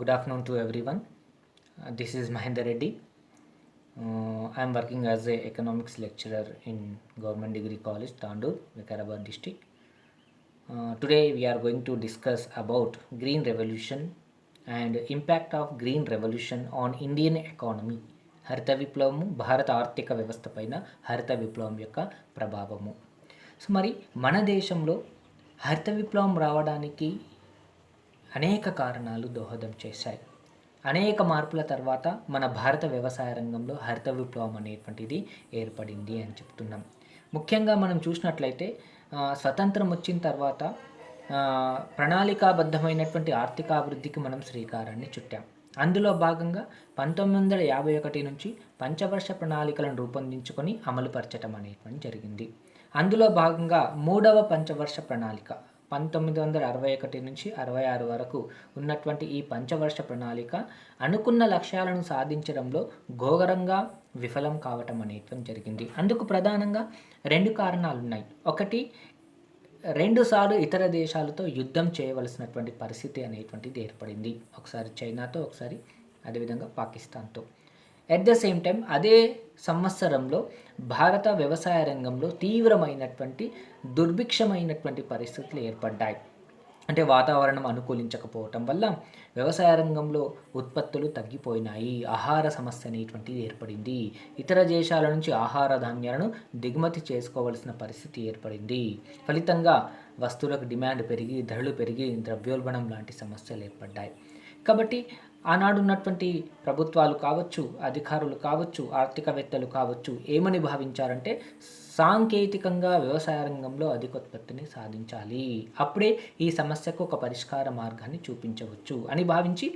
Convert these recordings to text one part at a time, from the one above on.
Good afternoon to everyone. This is Mahendra Reddy. I am working as a economics lecturer in Government Degree College, Tandur, Vikarabad district. Today we are going to discuss about Green Revolution and impact of Green Revolution on Indian economy. హరిత విప్లవము భారత ఆర్థిక వ్యవస్థ పైన హరిత విప్లవం యొక్క ప్రభావము. So మరి మన దేశంలో హరిత విప్లవం రావడానికి అనేక కారణాలు దోహదం చేశాయి. అనేక మార్పుల తర్వాత మన భారత వ్యవసాయ రంగంలో హరిత విప్లవం అనేటువంటిది ఏర్పడింది అని చెప్తున్నాం. ముఖ్యంగా మనం చూసినట్లయితే స్వతంత్రం వచ్చిన తర్వాత ప్రణాళికాబద్ధమైనటువంటి ఆర్థికాభివృద్ధికి మనం శ్రీకారాన్ని చుట్టాం. అందులో భాగంగా 1951 నుంచి పంచవర్ష ప్రణాళికలను రూపొందించుకొని అమలుపరచడం అనేటువంటి జరిగింది. అందులో భాగంగా 3వ పంచవర్ష ప్రణాళిక 1961 నుంచి 66 వరకు ఉన్నటువంటి ఈ పంచవర్ష ప్రణాళిక అనుకున్న లక్ష్యాలను సాధించడంలో ఘోరంగా విఫలం కావటం అనేటువంటి జరిగింది. అందుకు ప్రధానంగా 2 కారణాలు ఉన్నాయి. ఒకటి, 2 సార్లు ఇతర దేశాలతో యుద్ధం చేయవలసినటువంటి పరిస్థితి అనేటువంటిది ఏర్పడింది. ఒకసారి చైనాతో, ఒకసారి అదేవిధంగా పాకిస్తాన్తో. ఎట్ ద సేమ్ టైం అదే సంవత్సరంలో భారత వ్యవసాయ రంగంలో తీవ్రమైనటువంటి దుర్భిక్షమైనటువంటి పరిస్థితులు ఏర్పడ్డాయి. అంటే వాతావరణం అనుకూలించకపోవటం వల్ల వ్యవసాయ రంగంలో ఉత్పత్తులు తగ్గిపోయినాయి. ఆహార సమస్య అనేటువంటిది ఏర్పడింది. ఇతర దేశాల నుంచి ఆహార ధాన్యాలను దిగుమతి చేసుకోవలసిన పరిస్థితి ఏర్పడింది. ఫలితంగా వస్తువులకు డిమాండ్ పెరిగి, ధరలు పెరిగి, ద్రవ్యోల్బణం లాంటి సమస్యలు ఏర్పడ్డాయి. కాబట్టి ఆనాడు ఉన్నటువంటి ప్రభుత్వాలు కావచ్చు, అధికారులు కావచ్చు, ఆర్థికవేత్తలు కావచ్చు ఏమని భావించారంటే సాంకేతికంగా వ్యవసాయ రంగంలో అధికోత్పత్తిని సాధించాలి, అప్పుడే ఈ సమస్యకు ఒక పరిష్కార మార్గాన్ని చూపించవచ్చు అని భావించి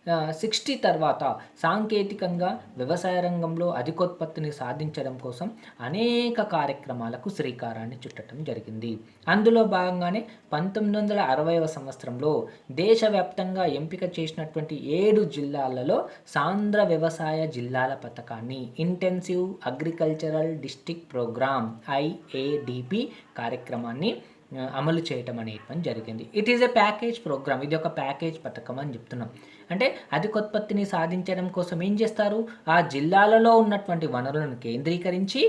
60 తర్వాత సాంకేతికంగా వ్యవసాయ రంగంలో అధికోత్పత్తిని సాధించడం కోసం అనేక కార్యక్రమాలకు శ్రీకారాన్ని చుట్టడం జరిగింది. అందులో భాగంగానే 1960వ సంవత్సరంలో దేశవ్యాప్తంగా ఎంపిక చేసినటువంటి 7 జిల్లాలలో సాంద్ర వ్యవసాయ జిల్లాల పథకాన్ని, intensive agricultural district programme IADP కార్యక్రమాన్ని అమలు చేయటం అనేటువంటి జరిగింది. It is a package programme. ఇది ఒక ప్యాకేజ్ పథకం అని చెప్తున్నాం. అంటే అధికోత్పత్తిని సాధించడం కోసం ఏం చేస్తారు, ఆ జిల్లాలలో ఉన్నటువంటి వనరులను కేంద్రీకరించి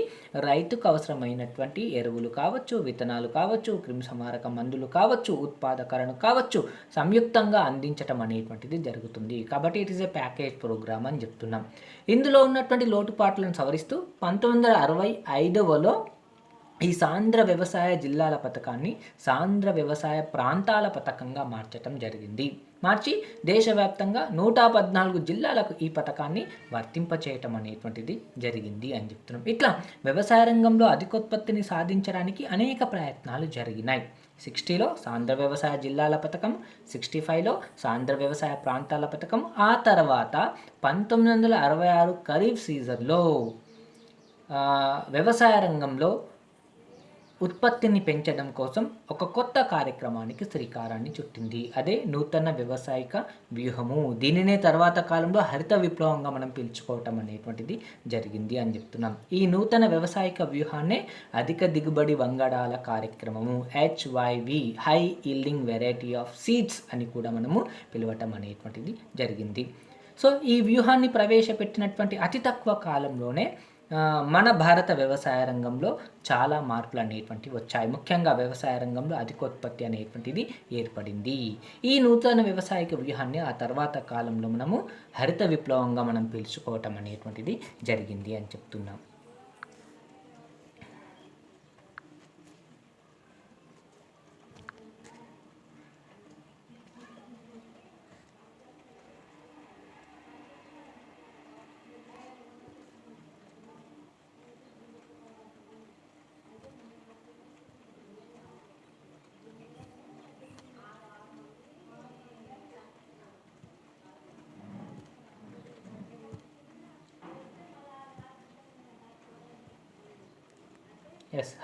రైతుకు అవసరమైనటువంటి ఎరువులు కావచ్చు, విత్తనాలు కావచ్చు, క్రిమిసంహారక మందులు కావచ్చు, ఉత్పాదకలను కావచ్చు సంయుక్తంగా అందించటం అనేటువంటిది జరుగుతుంది. కాబట్టి it is a package programme అని చెప్తున్నాం. ఇందులో ఉన్నటువంటి లోటుపాట్లను సవరిస్తూ 1965లో ఈ సాంద్ర వ్యవసాయ జిల్లాల పథకాన్ని సాంద్ర వ్యవసాయ ప్రాంతాల పథకంగా మార్చటం జరిగింది. మార్చి దేశవ్యాప్తంగా 114 జిల్లాలకు ఈ పథకాన్ని వర్తింపచేయటం అనేటువంటిది జరిగింది అని చెప్తున్నాం. ఇట్లా వ్యవసాయ రంగంలో అధికోత్పత్తిని సాధించడానికి అనేక ప్రయత్నాలు జరిగినాయి. 60లో సాంద్ర వ్యవసాయ జిల్లాల పథకం, 65లో సాంద్ర వ్యవసాయ ప్రాంతాల పథకం. ఆ తర్వాత 1966 ఖరీఫ్ సీజన్లో వ్యవసాయ రంగంలో ఉత్పత్తిని పెంచడం కోసం ఒక కొత్త కార్యక్రమానికి శ్రీకారాన్ని చుట్టింది. అదే నూతన వ్యవసాయక వ్యూహము. దీనినే తర్వాత కాలంలో హరిత విప్లవంగా మనం పిలుచుకోవటం అనేటువంటిది జరిగింది అని చెప్తున్నాం. ఈ నూతన వ్యవసాయక వ్యూహాన్నే అధిక దిగుబడి వంగడాల కార్యక్రమము, HYV high yielding variety of seeds అని కూడా మనము పిలవటం అనేటువంటిది జరిగింది. సో ఈ వ్యూహాన్ని ప్రవేశపెట్టినటువంటి అతి తక్కువ కాలంలోనే మన భారత వ్యవసాయ రంగంలో చాలా మార్పులు అనేటువంటివి వచ్చాయి. ముఖ్యంగా వ్యవసాయ రంగంలో అధికోత్పత్తి అనేటువంటిది ఏర్పడింది. ఈ నూతన వ్యవసాయక వ్యూహాన్ని ఆ తర్వాత కాలంలో మనము హరిత విప్లవంగా మనం పిలుచుకోవటం అనేటువంటిది జరిగింది అని చెప్తున్నాం.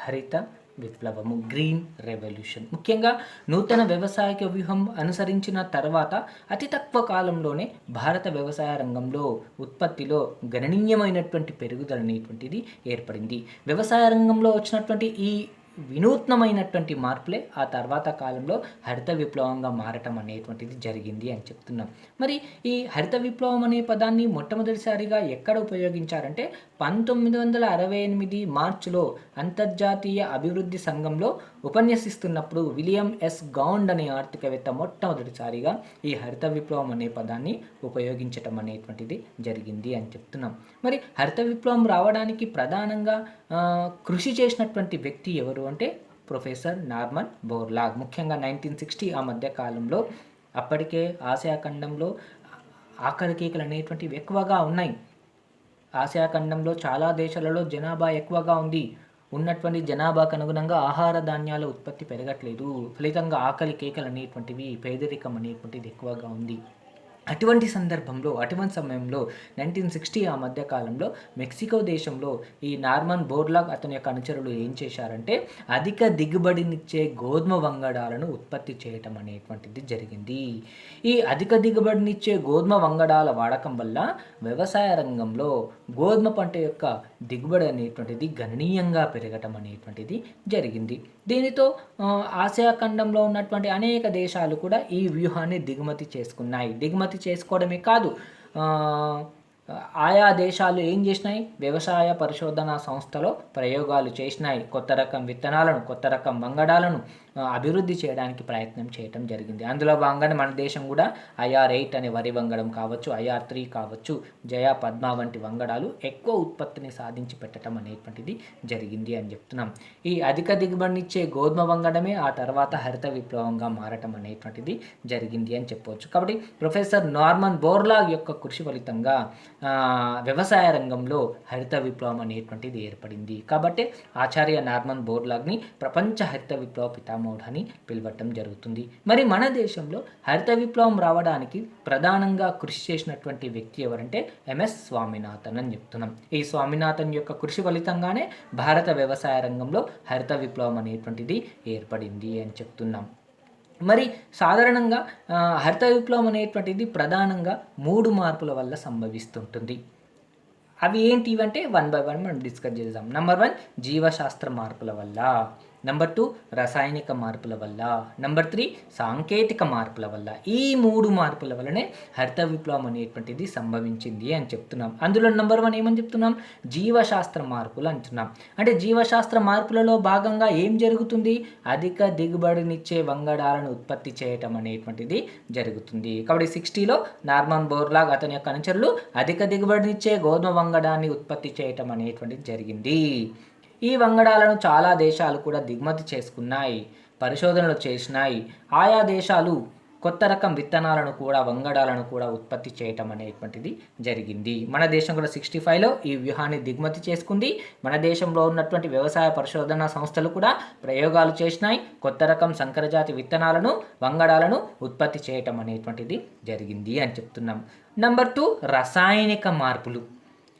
హరిత విప్లవము, గ్రీన్ రెవల్యూషన్. ముఖ్యంగా నూతన వ్యవసాయక వ్యూహం అనుసరించిన తర్వాత అతి తక్కువ కాలంలోనే భారత వ్యవసాయ రంగంలో ఉత్పత్తిలో గణనీయమైనటువంటి పెరుగుదల అనేటువంటిది ఏర్పడింది. వ్యవసాయ రంగంలో వచ్చినటువంటి ఈ వినూత్నమైనటువంటి మార్పులే ఆ తర్వాత కాలంలో హరిత విప్లవంగా మారటం అనేటువంటిది జరిగింది అని చెప్తున్నాం. మరి ఈ హరిత విప్లవం అనే పదాన్ని మొట్టమొదటిసారిగా ఎక్కడ ఉపయోగించారంటే 1968 మార్చిలో అంతర్జాతీయ అభివృద్ధి సంఘంలో ఉపన్యసిస్తున్నప్పుడు విలియం ఎస్ గౌండ్ అనే ఆర్థికవేత్త మొట్టమొదటిసారిగా ఈ హరిత విప్లవం అనే పదాన్ని ఉపయోగించటం అనేటువంటిది జరిగింది అని చెప్తున్నాం. మరి హరిత విప్లవం రావడానికి ప్రధానంగా కృషి చేసినటువంటి వ్యక్తి ఎవరు అంటే ప్రొఫెసర్ నార్మన్ బోర్లాగ్. ముఖ్యంగా 1960 ఆ మధ్య కాలంలో అప్పటికే ఆసియా ఖండంలో ఆకలి కేకలు అనేటువంటివి ఎక్కువగా ఉన్నాయి. ఆసియా ఖండంలో చాలా దేశాలలో జనాభా ఎక్కువగా ఉంది. ఉన్నటువంటి జనాభాకు అనుగుణంగా ఆహార ధాన్యాల ఉత్పత్తి పెరగట్లేదు. ఫలితంగా ఆకలి కేకలు అనేటువంటివి, పేదరికం అనేటువంటిది ఎక్కువగా ఉంది. అటువంటి సందర్భంలో, అటువంటి సమయంలో 1960 ఆ మధ్యకాలంలో మెక్సికో దేశంలో ఈ నార్మన్ బోర్లాగ్ అతని యొక్క అనుచరులు ఏం చేశారంటే అధిక దిగుబడినిచ్చే గోధుమ వంగడాలను ఉత్పత్తి చేయటం అనేటువంటిది జరిగింది. ఈ అధిక దిగుబడినిచ్చే గోధుమ వంగడాల వాడకం వల్ల వ్యవసాయ రంగంలో గోధుమ పంట యొక్క దిగుబడి అనేటువంటిది గణనీయంగా పెరగటం అనేటువంటిది జరిగింది. దీనితో ఆసియా ఖండంలో ఉన్నటువంటి అనేక దేశాలు కూడా ఈ వ్యూహాన్ని దిగుమతి చేసుకున్నాయి. దిగుమతి చేసుకోవడమే కాదు, ఆయా దేశాలు ఏం చేసినాయి, వ్యవసాయ పరిశోధనా సంస్థలో ప్రయోగాలు చేసినాయి. కొత్త రకం విత్తనాలను, కొత్త రకం వంగడాలను అభివృద్ధి చేయడానికి ప్రయత్నం చేయటం జరిగింది. అందులో భాగంగానే మన దేశం కూడా IR8 అనే వరి వంగడం కావచ్చు, IR3 కావచ్చు, జయ పద్మ వంటి వంగడాలు ఎక్కువ ఉత్పత్తిని సాధించి పెట్టడం అనేటువంటిది జరిగింది అని చెప్తున్నాం. ఈ అధిక దిగుబడినిచ్చే గోధుమ వంగడమే ఆ తర్వాత హరిత విప్లవంగా మారటం అనేటువంటిది జరిగింది అని చెప్పవచ్చు. కాబట్టి ప్రొఫెసర్ నార్మన్ బోర్లాగ్ యొక్క కృషి ఫలితంగా వ్యవసాయ రంగంలో హరిత విప్లవం అనేటువంటిది ఏర్పడింది. కాబట్టి ఆచార్య నార్మన్ బోర్లాగ్ని ప్రపంచ హరిత విప్లవ పితామహుడు అని పిలవటం జరుగుతుంది. మరి మన దేశంలో హరిత విప్లవం రావడానికి ప్రధానంగా కృషి చేసినటువంటి వ్యక్తి ఎవరంటే MS స్వామినాథన్ అని చెప్తున్నాం. ఈ స్వామినాథన్ యొక్క కృషి ఫలితంగానే భారత వ్యవసాయ రంగంలో హరిత విప్లవం అనేటువంటిది ఏర్పడింది అని చెప్తున్నాం. మరి సాధారణంగా హరిత విప్లవం అనేటువంటిది ప్రధానంగా 3 మార్పుల వల్ల సంభవిస్తుంటుంది. అవి ఏంటివంటే 1 by 1 మనం డిస్కస్ చేద్దాం. నెంబర్ 1 జీవశాస్త్ర మార్పుల వల్ల, నెంబర్ 2 రసాయనిక మార్పుల వల్ల, నెంబర్ 3 సాంకేతిక మార్పుల వల్ల. ఈ 3 మార్పుల వల్లనే హరిత విప్లవం అనేటువంటిది సంభవించింది అని చెప్తున్నాం. అందులో నెంబర్ 1 ఏమని చెప్తున్నాం, జీవశాస్త్ర మార్పులు అంటున్నాం. అంటే జీవశాస్త్ర మార్పులలో భాగంగా ఏం జరుగుతుంది, అధిక దిగుబడినిచ్చే వంగడాలను ఉత్పత్తి చేయటం అనేటువంటిది జరుగుతుంది. కాబట్టి 60లో నార్మన్ బోర్లాగ్ అతని యొక్క అనుచరులు అధిక దిగుబడినిచ్చే గోధుమ వంగడాన్ని ఉత్పత్తి చేయటం అనేటువంటిది జరిగింది. ఈ వంగడాలను చాలా దేశాలు కూడా దిగుమతి చేసుకున్నాయి, పరిశోధనలు చేసినాయి. ఆయా దేశాలు కొత్త రకం విత్తనాలను కూడా, వంగడాలను కూడా ఉత్పత్తి చేయటం అనేటువంటిది జరిగింది. మన దేశం కూడా 65లో ఈ వ్యూహాన్ని దిగుమతి చేసుకుంది. మన దేశంలో ఉన్నటువంటి వ్యవసాయ పరిశోధనా సంస్థలు కూడా ప్రయోగాలు చేసినాయి. కొత్త రకం సంకరజాతి విత్తనాలను, వంగడాలను ఉత్పత్తి చేయటం అనేటువంటిది జరిగింది అని చెప్తున్నాం. నెంబర్ 2 రసాయనిక మార్పులు.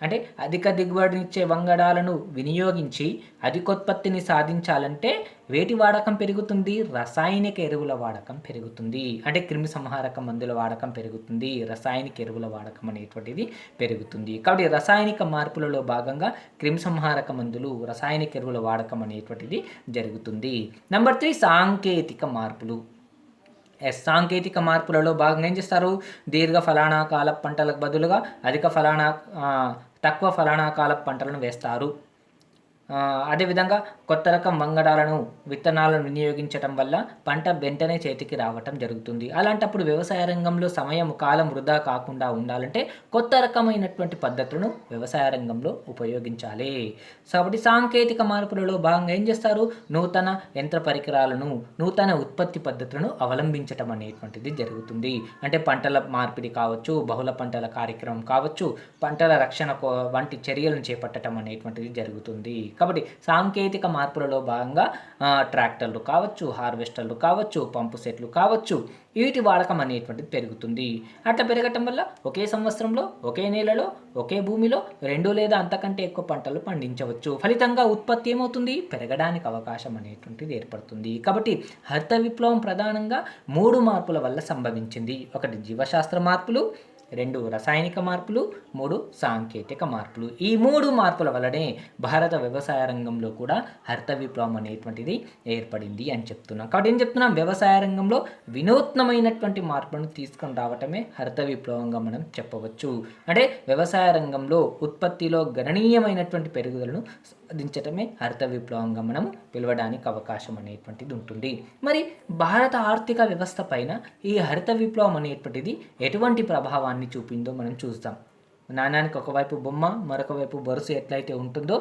అంటే అధిక దిగుబడినిచ్చే వంగడాలను వినియోగించి అధికోత్పత్తిని సాధించాలంటే వేటి వాడకం పెరుగుతుంది, రసాయనిక ఎరువుల వాడకం పెరుగుతుంది. అంటే క్రిమి సంహారక మందుల వాడకం పెరుగుతుంది, రసాయనిక ఎరువుల వాడకం అనేటువంటిది పెరుగుతుంది. కాబట్టి రసాయనిక మార్పులలో భాగంగా క్రిమి సంహారక మందులు, రసాయనిక ఎరువుల వాడకం అనేటువంటిది జరుగుతుంది. నెంబర్ 3 సాంకేతిక మార్పులు. సాంకేతిక మార్పులలో భాగంగా ఏం చేస్తారు, దీర్ఘ ఫలానాకాల పంటలకు బదులుగా తక్కువ ఫలానాకాల పంటలను వేస్తారు. అదేవిధంగా కొత్త రకం వంగడాలను, విత్తనాలను వినియోగించడం వల్ల పంట వెంటనే చేతికి రావటం జరుగుతుంది. అలాంటప్పుడు వ్యవసాయ రంగంలో సమయం, కాలం వృధా కాకుండా ఉండాలంటే కొత్త రకమైనటువంటి పద్ధతులను వ్యవసాయ రంగంలో ఉపయోగించాలి. కాబట్టి సాంకేతిక మార్పులలో భాగంగా ఏం చేస్తారు, నూతన యంత్ర పరికరాలను, నూతన ఉత్పత్తి పద్ధతులను అవలంబించటం అనేటువంటిది జరుగుతుంది. అంటే పంటల మార్పిడి కావచ్చు, బహుళ పంటల కార్యక్రమం కావచ్చు, పంటల రక్షణ వంటి చర్యలను చేపట్టడం అనేటువంటిది జరుగుతుంది. కాబట్టి సాంకేతిక మార్పులలో భాగంగా ట్రాక్టర్లు కావచ్చు, హార్వెస్టర్లు కావచ్చు, పంపు సెట్లు కావచ్చు, వీటి వాడకం అనేటువంటిది పెరుగుతుంది. అట్లా పెరగటం వల్ల ఒకే సంవత్సరంలో, ఒకే నెలలో, ఒకే భూమిలో 2 లేదా అంతకంటే ఎక్కువ పంటలు పండించవచ్చు. ఫలితంగా ఉత్పత్తి ఏమవుతుంది, పెరగడానికి అవకాశం అనేటువంటిది ఏర్పడుతుంది. కాబట్టి హరిత విప్లవం ప్రధానంగా 3 మార్పుల వల్ల సంభవించింది. ఒకటి జీవశాస్త్ర మార్పులు, 2 రసాయనిక మార్పులు, 3 సాంకేతిక మార్పులు. ఈ 3 మార్పుల వల్లనే భారత వ్యవసాయ రంగంలో కూడా హరిత విప్లవం అనేటువంటిది ఏర్పడింది అని చెప్తున్నాం. కాబట్టి ఏం చెప్తున్నాం, వ్యవసాయ రంగంలో వినూత్నమైనటువంటి మార్పులను తీసుకొని రావటమే హరిత విప్లవంగా మనం చెప్పవచ్చు. అంటే వ్యవసాయ రంగంలో ఉత్పత్తిలో గణనీయమైనటువంటి పెరుగుదలను సాధించటమే హరిత విప్లవంగా మనం పిలవడానికి అవకాశం అనేటువంటిది ఉంటుంది. మరి భారత ఆర్థిక వ్యవస్థ పైన ఈ హరిత విప్లవం అనేటువంటిది ఎటువంటి ప్రభావాన్ని చూపిందో మనం చూస్తాం. నాణ్యానికి ఒకవైపు బొమ్మ, మరొక వైపు బరుసు ఎట్లయితే ఉంటుందో,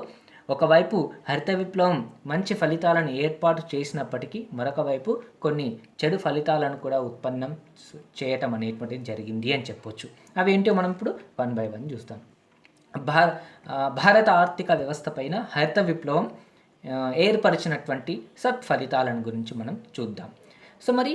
ఒకవైపు హరిత విప్లవం మంచి ఫలితాలను ఏర్పాటు చేసినప్పటికీ మరొక వైపు కొన్ని చెడు ఫలితాలను కూడా ఉత్పన్నం చేయటం అనేటువంటిది జరిగింది అని చెప్పొచ్చు. అవి ఏంటో మనం ఇప్పుడు 1 by 1 చూస్తాం. భారత ఆర్థిక వ్యవస్థ పైన హరిత విప్లవం ఏర్పరిచినటువంటి సత్ఫలితాలను గురించి మనం చూద్దాం. సో మరి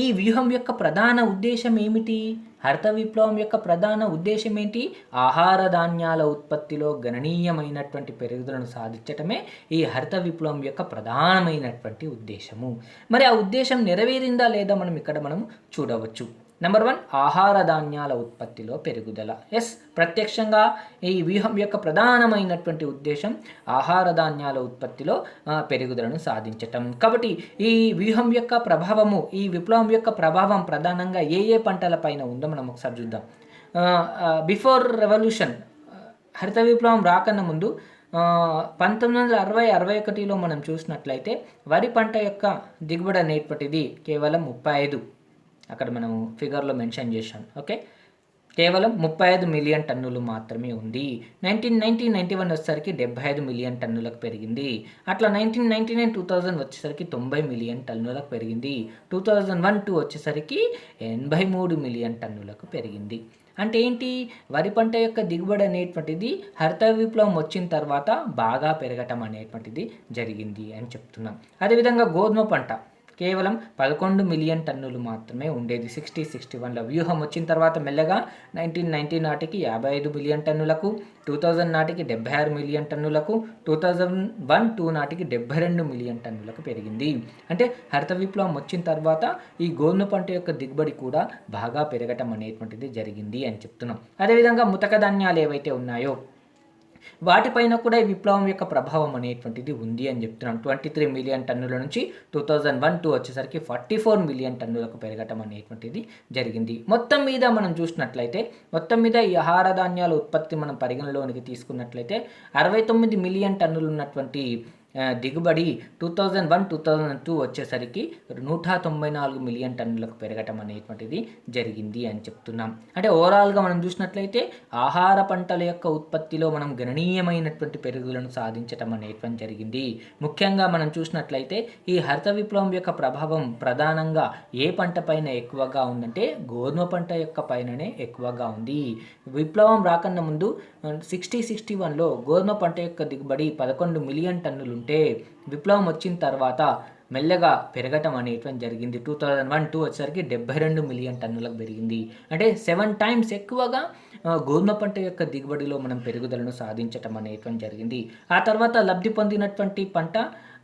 ఈ వ్యూహం యొక్క ప్రధాన ఉద్దేశం ఏమిటి? హరిత విప్లవం యొక్క ప్రధాన ఉద్దేశం ఏంటి? ఆహార ధాన్యాల ఉత్పత్తిలో గణనీయమైనటువంటి పెరుగుదలను సాధించటమే ఈ హరిత విప్లవం యొక్క ప్రధానమైనటువంటి ఉద్దేశము. మరి ఆ ఉద్దేశం నెరవేరిందా లేదా మనం చూడవచ్చు. నెంబర్ 1, ఆహార ధాన్యాల ఉత్పత్తిలో పెరుగుదల. ఎస్, ప్రత్యక్షంగా ఈ వ్యూహం యొక్క ప్రధానమైనటువంటి ఉద్దేశం ఆహార ధాన్యాల ఉత్పత్తిలో పెరుగుదలను సాధించటం. కాబట్టి ఈ వ్యూహం యొక్క ప్రభావము, ఈ విప్లవం యొక్క ప్రభావం ప్రధానంగా ఏ పంటల పైన ఉందో మనం ఒకసారి చూద్దాం. బిఫోర్ రెవల్యూషన్, హరిత విప్లవం రాకన్నా ముందు 1960-61లో మనం చూసినట్లయితే వరి పంట యొక్క దిగుబడి అనేటువంటిది కేవలం 35, అక్కడ మనము ఫిగర్లో మెన్షన్ చేశాం. ఓకే, కేవలం 35 మిలియన్ టన్నులు మాత్రమే ఉంది. 1991 వచ్చేసరికి 75 మిలియన్ టన్నులకు పెరిగింది. అట్లా 1999-2000 వచ్చేసరికి 90 మిలియన్ టన్నులకు పెరిగింది. 2001-2 వచ్చేసరికి 83 మిలియన్ టన్నులకు పెరిగింది. అంటే ఏంటి, వరి పంట యొక్క దిగుబడి అనేటువంటిది హరిత విప్లవం వచ్చిన తర్వాత బాగా పెరగటం అనేటువంటిది జరిగింది అని చెప్తున్నాం. అదేవిధంగా గోధుమ పంట కేవలం 11 మిలియన్ టన్నులు మాత్రమే ఉండేది 60-61లో. వ్యూహం వచ్చిన తర్వాత మెల్లగా 1990 నాటికి 55 మిలియన్ టన్నులకు, 2000 నాటికి 76 మిలియన్ టన్నులకు, 2001-2 నాటికి 72 మిలియన్ టన్నులకు పెరిగింది. అంటే హరిత విప్లవం వచ్చిన తర్వాత ఈ గోధుమ పంట యొక్క దిగుబడి కూడా బాగా పెరగటం అనేటువంటిది జరిగింది అని చెప్తున్నాం. అదేవిధంగా ముతక ధాన్యాలు ఏవైతే ఉన్నాయో వాటిపైన కూడా ఈ విప్లవం యొక్క ప్రభావం అనేటువంటిది ఉంది అని చెప్తున్నాం. 23 మిలియన్ టన్నుల నుంచి 2001-2 వచ్చేసరికి 44 మిలియన్ టన్నులకు పెరగటం అనేటువంటిది జరిగింది. మొత్తం మీద మనం చూసినట్లయితే, మొత్తం మీద ఈ ఆహార ధాన్యాల ఉత్పత్తి మనం పరిగణలోనికి తీసుకున్నట్లయితే 69 మిలియన్ టన్నులు ఉన్నటువంటి దిగుబడి 2001-2002 వచ్చేసరికి 194 మిలియన్ టన్నులకు పెరగటం అనేటువంటిది జరిగింది అని చెప్తున్నాం. అంటే ఓవరాల్గా మనం చూసినట్లయితే ఆహార పంటల యొక్క ఉత్పత్తిలో మనం గణనీయమైనటువంటి పెరుగుదలను సాధించటం అనేటువంటి జరిగింది. ముఖ్యంగా మనం చూసినట్లయితే ఈ హరిత విప్లవం యొక్క ప్రభావం ప్రధానంగా ఏ పంట పైన ఎక్కువగా ఉందంటే గోధుమ పంట యొక్క పైననే ఎక్కువగా ఉంది. విప్లవం రాకన్నా ముందు 60-61లో గోధుమ పంట యొక్క దిగుబడి 11 మిలియన్ టన్నులు ఉంటే విప్లవం వచ్చిన తర్వాత మెల్లగా పెరగటం అనేటువంటి జరిగింది. 2001-2 వచ్చేసరికి 72 మిలియన్ టన్నులకు పెరిగింది. అంటే 7 times ఎక్కువగా గోధుమ పంట యొక్క దిగుబడిలో మనం పెరుగుదలను సాధించటం అనేటువంటి జరిగింది. ఆ తర్వాత లబ్ధి పొందినటువంటి పంట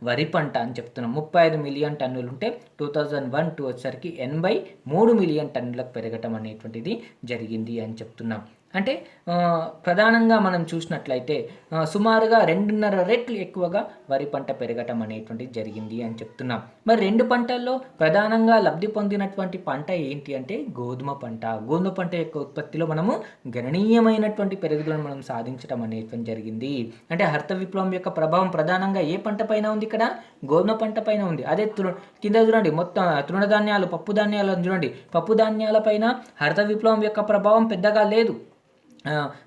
వరి పంట అని చెప్తున్నాం. 35 మిలియన్ టన్నులు ఉంటే 2001-2 వచ్చేసరికి 83 మిలియన్ టన్నులకు పెరగటం అనేటువంటిది జరిగింది అని చెప్తున్నాం. అంటే ప్రధానంగా మనం చూసినట్లయితే సుమారుగా 2.5 రెట్లు ఎక్కువగా వరి పంట పెరగటం అనేటువంటిది జరిగింది అని చెప్తున్నాం. మరి 2 పంటల్లో ప్రధానంగా లబ్ధి పొందినటువంటి పంట ఏంటి అంటే గోధుమ పంట. గోధుమ పంట యొక్క ఉత్పత్తిలో మనము గణనీయమైనటువంటి పెరుగుదలను మనం సాధించడం అనేటువంటి జరిగింది. అంటే హరిత విప్లవం యొక్క ప్రభావం ప్రధానంగా ఏ పంట పైన ఉంది? ఇక్కడ గోధుమ పంట పైన ఉంది. అదే కింద చూడండి, మొత్తం తృణధాన్యాలు, పప్పు ధాన్యాలను చూడండి. పప్పు ధాన్యాల పైన హరిత విప్లవం యొక్క ప్రభావం పెద్దగా లేదు.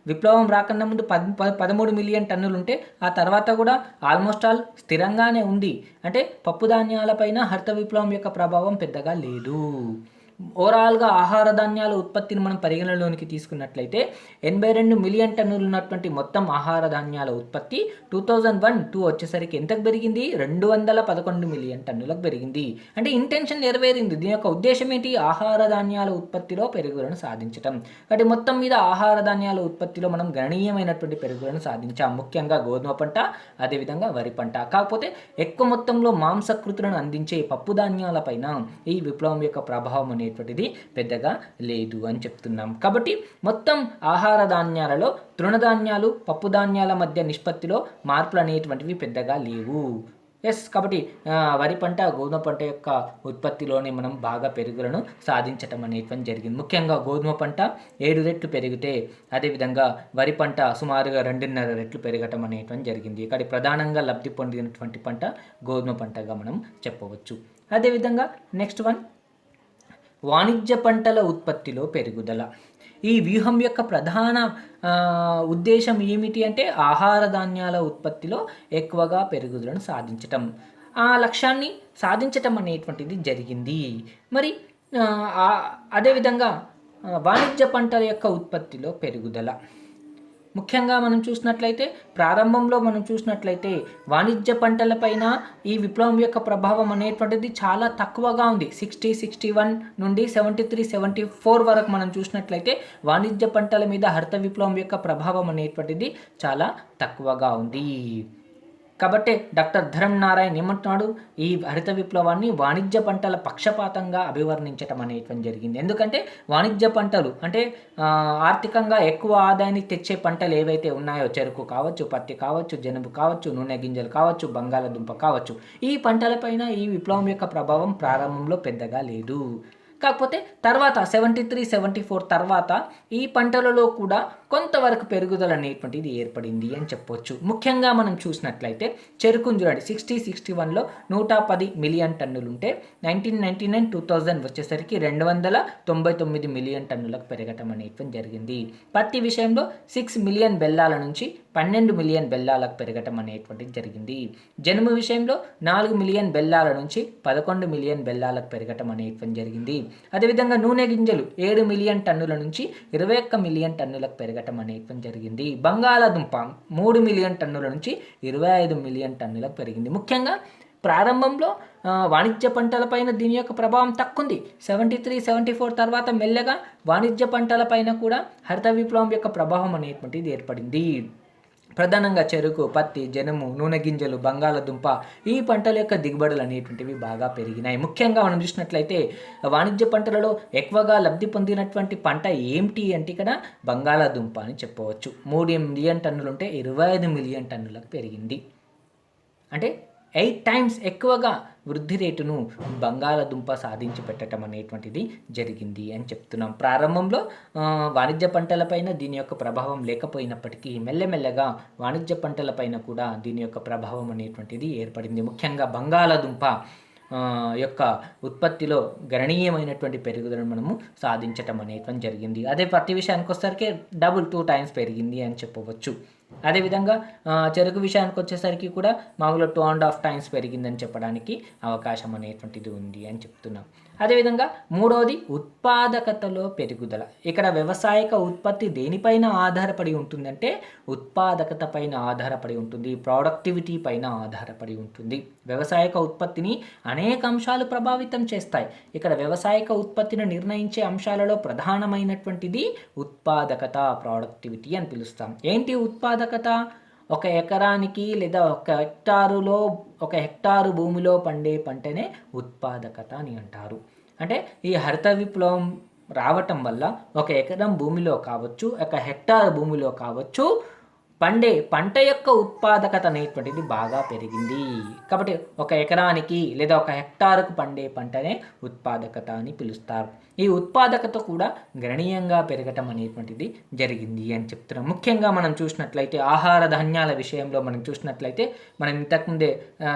విప్లవం రాకన్నా ముందు 13 మిలియన్ టన్నులు ఉంటే ఆ తర్వాత కూడా ఆల్మోస్ట్ ఆల్ స్థిరంగానే ఉంది. అంటే పప్పు ధాన్యాలపైన హరిత విప్లవం యొక్క ప్రభావం పెద్దగా లేదు. ఓవరాల్గా ఆహార ధాన్యాల ఉత్పత్తిని మనం పరిగణలోనికి తీసుకున్నట్లయితే 82 మిలియన్ టన్నులు ఉన్నటువంటి మొత్తం ఆహార ధాన్యాల ఉత్పత్తి 2001-2 వచ్చేసరికి ఎంతకు పెరిగింది? 211 మిలియన్ టన్నులకు పెరిగింది. అంటే ఇంటెన్షన్ నెరవేరింది. దీని యొక్క ఉద్దేశం ఏంటి? ఆహార ధాన్యాల ఉత్పత్తిలో పెరుగుదలను సాధించటం. కాబట్టి మొత్తం మీద ఆహార ధాన్యాల ఉత్పత్తిలో మనం గణనీయమైనటువంటి పెరుగుదలను సాధించాం. ముఖ్యంగా గోధుమ పంట, అదేవిధంగా వరి పంట. కాకపోతే ఎక్కువ మొత్తంలో మాంసకృతులను అందించే పప్పు ధాన్యాల పైన ఈ విప్లవం యొక్క ప్రభావం అనేటువంటిది పెద్దగా లేదు అని చెప్తున్నాం. కాబట్టి మొత్తం ఆహార ధాన్యాలలో తృణధాన్యాలు పప్పు ధాన్యాల మధ్య నిష్పత్తిలో మార్పులు అనేటువంటివి పెద్దగా లేవు. కాబట్టి వరి పంట గోధుమ పంట యొక్క ఉత్పత్తిలోనే మనం బాగా పెరుగుదలను సాధించటం అనేటువంటి జరిగింది. ముఖ్యంగా గోధుమ పంట 7 రెట్లు పెరిగితే అదేవిధంగా వరి పంట సుమారుగా 2.5 రెట్లు పెరగటం అనేటువంటి జరిగింది. ఇక్కడ ప్రధానంగా లబ్ధి పొందినటువంటి పంట గోధుమ పంటగా మనం చెప్పవచ్చు. అదేవిధంగా నెక్స్ట్ వన్, వాణిజ్య పంటల ఉత్పత్తిలో పెరుగుదల. ఈ వ్యూహం యొక్క ప్రధాన ఉద్దేశం ఏమిటి అంటే ఆహార ధాన్యాల ఉత్పత్తిలో ఎక్కువగా పెరుగుదలను సాధించటం. ఆ లక్ష్యాన్ని సాధించటం అనేటువంటిది జరిగింది. మరి అదేవిధంగా వాణిజ్య పంటల యొక్క ఉత్పత్తిలో పెరుగుదల ముఖ్యంగా మనం చూసినట్లయితే ప్రారంభంలో మనం చూసినట్లయితే వాణిజ్య పంటలపైన ఈ విప్లవం యొక్క ప్రభావం అనేటువంటిది చాలా తక్కువగా ఉంది. 61 నుండి 74 వరకు మనం చూసినట్లయితే వాణిజ్య పంటల మీద హరిత విప్లవం యొక్క ప్రభావం అనేటువంటిది చాలా తక్కువగా ఉంది. కాబట్టి డాక్టర్ ధరం నారాయణ్ ఏమంటున్నాడు, ఈ హరిత విప్లవాన్ని వాణిజ్య పంటల పక్షపాతంగా అభివర్ణించడం అనేటువంటి జరిగింది. ఎందుకంటే వాణిజ్య పంటలు అంటే ఆర్థికంగా ఎక్కువ ఆదాయాన్ని తెచ్చే పంటలు ఏవైతే ఉన్నాయో, చెరుకు కావచ్చు, పత్తి కావచ్చు, జనుము కావచ్చు, నూనె గింజలు కావచ్చు, బంగాళదుంప కావచ్చు, ఈ పంటలపైన ఈ విప్లవం యొక్క ప్రభావం ప్రారంభంలో పెద్దగా లేదు. కాకపోతే తర్వాత 74 తర్వాత ఈ పంటలలో కూడా కొంతవరకు పెరుగుదల అనేటువంటిది ఏర్పడింది అని చెప్పవచ్చు. ముఖ్యంగా మనం చూసినట్లయితే చెరుకును చూడండి, 61లో 110 మిలియన్ టన్నులు ఉంటే 1999-2000 వచ్చేసరికి 299 మిలియన్ టన్నులకు పెరగటం అనేటువంటి జరిగింది. పత్తి విషయంలో 6 మిలియన్ బెల్లాల నుంచి 12 మిలియన్ బెల్లాలకు పెరగటం అనేటువంటిది జరిగింది. జనుము విషయంలో 4 మిలియన్ బెల్లాల నుంచి 11 మిలియన్ బెల్లాలకు పెరగటం అనేటువంటి జరిగింది. అదేవిధంగా నూనె గింజలు 7 మిలియన్ టన్నుల నుంచి 21 మిలియన్ టన్నులకు పెరగటం అనేటువంటి జరిగింది. బంగాళాదుంప 3 మిలియన్ టన్నుల నుంచి 25 మిలియన్ టన్నులకు పెరిగింది. ముఖ్యంగా ప్రారంభంలో వాణిజ్య పంటలపైన దీని యొక్క ప్రభావం తక్కువ ఉంది. 74 తర్వాత మెల్లగా వాణిజ్య పంటలపైన కూడా హరిత విప్లవం యొక్క ప్రభావం అనేటువంటిది ఏర్పడింది. ప్రధానంగా చెరుకు, పత్తి, జనుము, నూనె గింజలు, బంగాళదుంప ఈ పంటల యొక్క దిగుబడులు అనేటువంటివి బాగా పెరిగినాయి. ముఖ్యంగా మనం చూసినట్లయితే వాణిజ్య పంటలలో ఎక్కువగా లబ్ధి పొందినటువంటి పంట ఏమిటి అంటే ఇక్కడ బంగాళదుంప అని చెప్పవచ్చు. 3 మిలియన్ టన్నులు ఉంటే 25 మిలియన్ టన్నులకు పెరిగింది. అంటే 8 టైమ్స్ ఎక్కువగా వృద్ధి రేటును బంగాళదుంప సాధించి పెట్టడం అనేటువంటిది జరిగింది అని చెప్తున్నాం. ప్రారంభంలో వాణిజ్య పంటలపైన దీని యొక్క ప్రభావం లేకపోయినప్పటికీ మెల్లమెల్లగా వాణిజ్య పంటలపైన కూడా దీని యొక్క ప్రభావం అనేటువంటిది ఏర్పడింది. ముఖ్యంగా బంగాళదుంప యొక్క ఉత్పత్తిలో గణనీయమైనటువంటి పెరుగుదలను మనము సాధించటం అనేటువంటి జరిగింది. అదే పత్తి విషయానికి వచ్చేసరికి 2 టైమ్స్ పెరిగింది అని చెప్పవచ్చు. అదేవిధంగా చెరుకు విషయానికి వచ్చేసరికి కూడా మామూలుగా 2.5 టైమ్స్ పెరిగిందని చెప్పడానికి అవకాశం అనేటువంటిది ఉంది అని చెప్తున్నాం. అదేవిధంగా మూడవది ఉత్పాదకతలో పెరుగుదల. ఇక్కడ వ్యవసాయక ఉత్పత్తి దేనిపైన ఆధారపడి ఉంటుందంటే ఉత్పాదకత పైన ఆధారపడి ఉంటుంది, ప్రొడక్టివిటీ పైన ఆధారపడి ఉంటుంది. వ్యవసాయక ఉత్పత్తిని అనేక అంశాలు ప్రభావితం చేస్తాయి. ఇక్కడ వ్యవసాయక ఉత్పత్తిని నిర్ణయించే అంశాలలో ప్రధానమైనటువంటిది ఉత్పాదకత, ప్రొడక్టివిటీ అని పిలుస్తాం. ఏంటి ఉత్పాదకత? ఒక ఎకరానికి లేదా ఒక హెక్టారు భూమిలో పండే పంటనే ఉత్పాదకత అని అంటారు. అంటే ఈ హరిత విప్లవం రావటం వల్ల ఒక ఎకరం భూమిలో కావచ్చు, ఒక హెక్టారు భూమిలో కావచ్చు, పండే పంట యొక్క ఉత్పాదకత అనేటువంటిది బాగా పెరిగింది. కాబట్టి ఒక ఎకరానికి లేదా ఒక హెక్టారుకు పండే పంటనే ఉత్పాదకత అని పిలుస్తారు. ఈ ఉత్పాదకత కూడా గణనీయంగా పెరగటం అనేటువంటిది జరిగింది అని చెప్తున్నాం. ముఖ్యంగా మనం చూసినట్లయితే ఆహార ధాన్యాల విషయంలో మనం చూసినట్లయితే మనం ఇంతకుముందే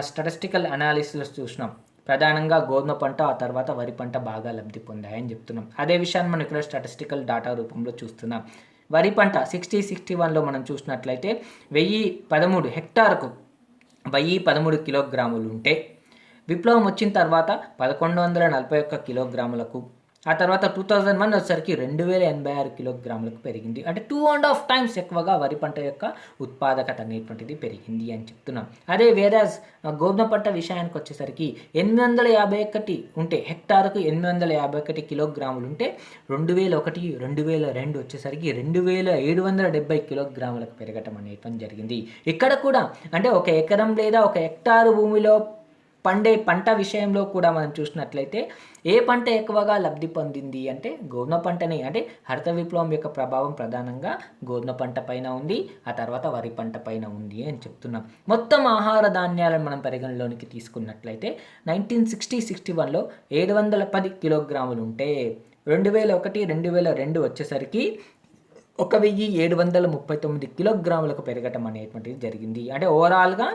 స్టాటిస్టికల్ అనాలిసిస్ చూసినాం. ప్రధానంగా గోధుమ పంట, ఆ తర్వాత వరి పంట బాగా లబ్ధి పొందాయని చెప్తున్నాం. అదే విషయాన్ని మనం ఇక్కడ స్టాటిస్టికల్ డేటా రూపంలో చూస్తున్నాం. వరి పంట 61లో మనం చూసినట్లయితే 1013 హెక్టార్కు 1013 కిలోగ్రాములు ఉంటే విప్లవం వచ్చిన తర్వాత 1141 కిలోగ్రాములకు, ఆ తర్వాత 2001 వచ్చేసరికి 2086 కిలోగ్రాములకు పెరిగింది. అంటే 2.5 టైమ్స్ ఎక్కువగా వరి పంట యొక్క ఉత్పాదకత అనేటువంటిది పెరిగింది అని చెప్తున్నాం. అదే వేరాజ్ గోధుమ పంట విషయానికి వచ్చేసరికి 851 ఉంటే హెక్టార్కు 851 కిలోగ్రాములు ఉంటే 2001, 2002 వచ్చేసరికి 2770 కిలోగ్రాములకు పెరగటం అనేటువంటి జరిగింది. ఇక్కడ కూడా అంటే ఒక ఎకరం లేదా ఒక హెక్టారు భూమిలో పండే పంట విషయంలో కూడా మనం చూసినట్లయితే ఏ పంట ఎక్కువగా లబ్ధి పొందింది అంటే గోధుమ పంటని. అంటే హరిత విప్లవం యొక్క ప్రభావం ప్రధానంగా గోధుమ పంట పైన ఉంది, ఆ తర్వాత వరి పంట పైన ఉంది అని చెప్తున్నాం. మొత్తం ఆహార ధాన్యాలను మనం పరిగణలోనికి తీసుకున్నట్లయితే 1960-61లో 710 కిలోగ్రాములు ఉంటే 2001-2002 వచ్చేసరికి 1739 కిలోగ్రాములకు పెరగటం అనేటువంటిది జరిగింది. అంటే ఓవరాల్గా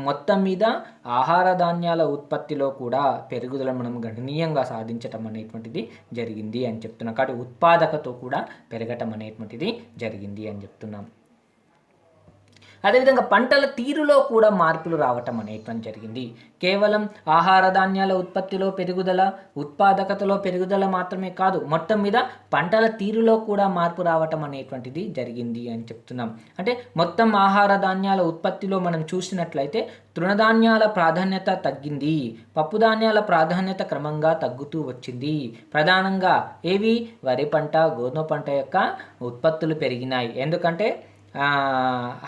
మొత్తం మీద ఆహార ధాన్యాల ఉత్పత్తిలో కూడా పెరుగుదల మనం గణనీయంగా సాధించటం అనేటువంటిది జరిగింది అని చెప్తున్నాం. కాబట్టి ఉత్పాదకతో కూడా పెరగటం అనేటువంటిది జరిగింది అని చెప్తున్నాం. అదేవిధంగా పంటల తీరులో కూడా మార్పులు రావటం అనేటువంటి జరిగింది. కేవలం ఆహార ధాన్యాల ఉత్పత్తిలో పెరుగుదల, ఉత్పాదకతలో పెరుగుదల మాత్రమే కాదు, మొత్తం మీద పంటల తీరులో కూడా మార్పు రావటం అనేటువంటిది జరిగింది అని చెప్తున్నాం. అంటే మొత్తం ఆహార ధాన్యాల ఉత్పత్తిలో మనం చూసినట్లయితే తృణధాన్యాల ప్రాధాన్యత తగ్గింది, పప్పు ధాన్యాల ప్రాధాన్యత క్రమంగా తగ్గుతూ వచ్చింది. ప్రధానంగా ఏవి? వరి పంట, గోధుమ పంట యొక్క ఉత్పత్తులు పెరిగినాయి. ఎందుకంటే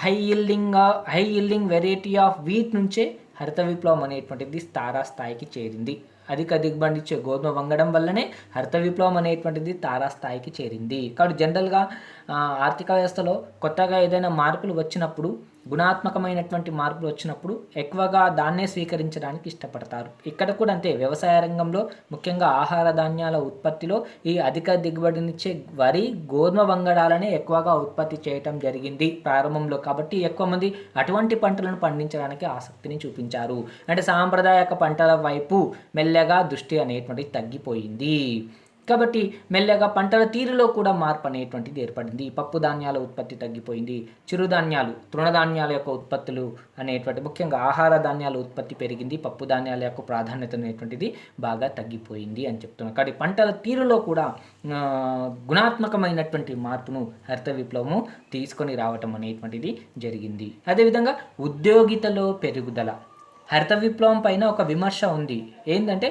high yielding variety of wheat నుంచే హరిత విప్లవం అనేటువంటిది తారాస్థాయికి చేరింది. అధిక దిగుబడి ఇచ్చే గోధుమ వంగడం వల్లనే హరిత విప్లవం అనేటువంటిది తారాస్థాయికి చేరింది. కాబట్టి జనరల్గా ఆర్థిక వ్యవస్థలో కొత్తగా ఏదైనా మార్పులు వచ్చినప్పుడు, గుణాత్మకమైనటువంటి మార్పులు వచ్చినప్పుడు ఎక్కువగా దాన్నే స్వీకరించడానికి ఇష్టపడతారు. ఇక్కడ కూడా అంతే. వ్యవసాయ రంగంలో ముఖ్యంగా ఆహార ధాన్యాల ఉత్పత్తిలో ఈ అధిక దిగుబడినిచ్చే వరి, గోధుమ వంగడాలనే ఎక్కువగా ఉత్పత్తి చేయటం జరిగింది ప్రారంభంలో. కాబట్టి ఎక్కువ మంది అటువంటి పంటలను పండించడానికి ఆసక్తిని చూపించారు. అంటే సాంప్రదాయక పంటల వైపు మెల్లగా దృష్టి అనేటువంటిది తగ్గిపోయింది. కాబట్టి మెల్లగా పంటల తీరులో కూడా మార్పు అనేటువంటిది ఏర్పడింది. పప్పు ధాన్యాల ఉత్పత్తి తగ్గిపోయింది. చిరుధాన్యాలు, తృణధాన్యాల యొక్క ఉత్పత్తులు అనేటువంటి ముఖ్యంగా ఆహార ధాన్యాల ఉత్పత్తి పెరిగింది. పప్పు ధాన్యాల యొక్క ప్రాధాన్యత అనేటువంటిది బాగా తగ్గిపోయింది అని చెప్తున్నాం. కాబట్టి పంటల తీరులో కూడా గుణాత్మకమైనటువంటి మార్పును హరిత విప్లవము తీసుకొని రావటం అనేటువంటిది జరిగింది. అదేవిధంగా ఉద్యోగితలో పెరుగుదల. హరిత విప్లవం పైన ఒక విమర్శ ఉంది. ఏంటంటే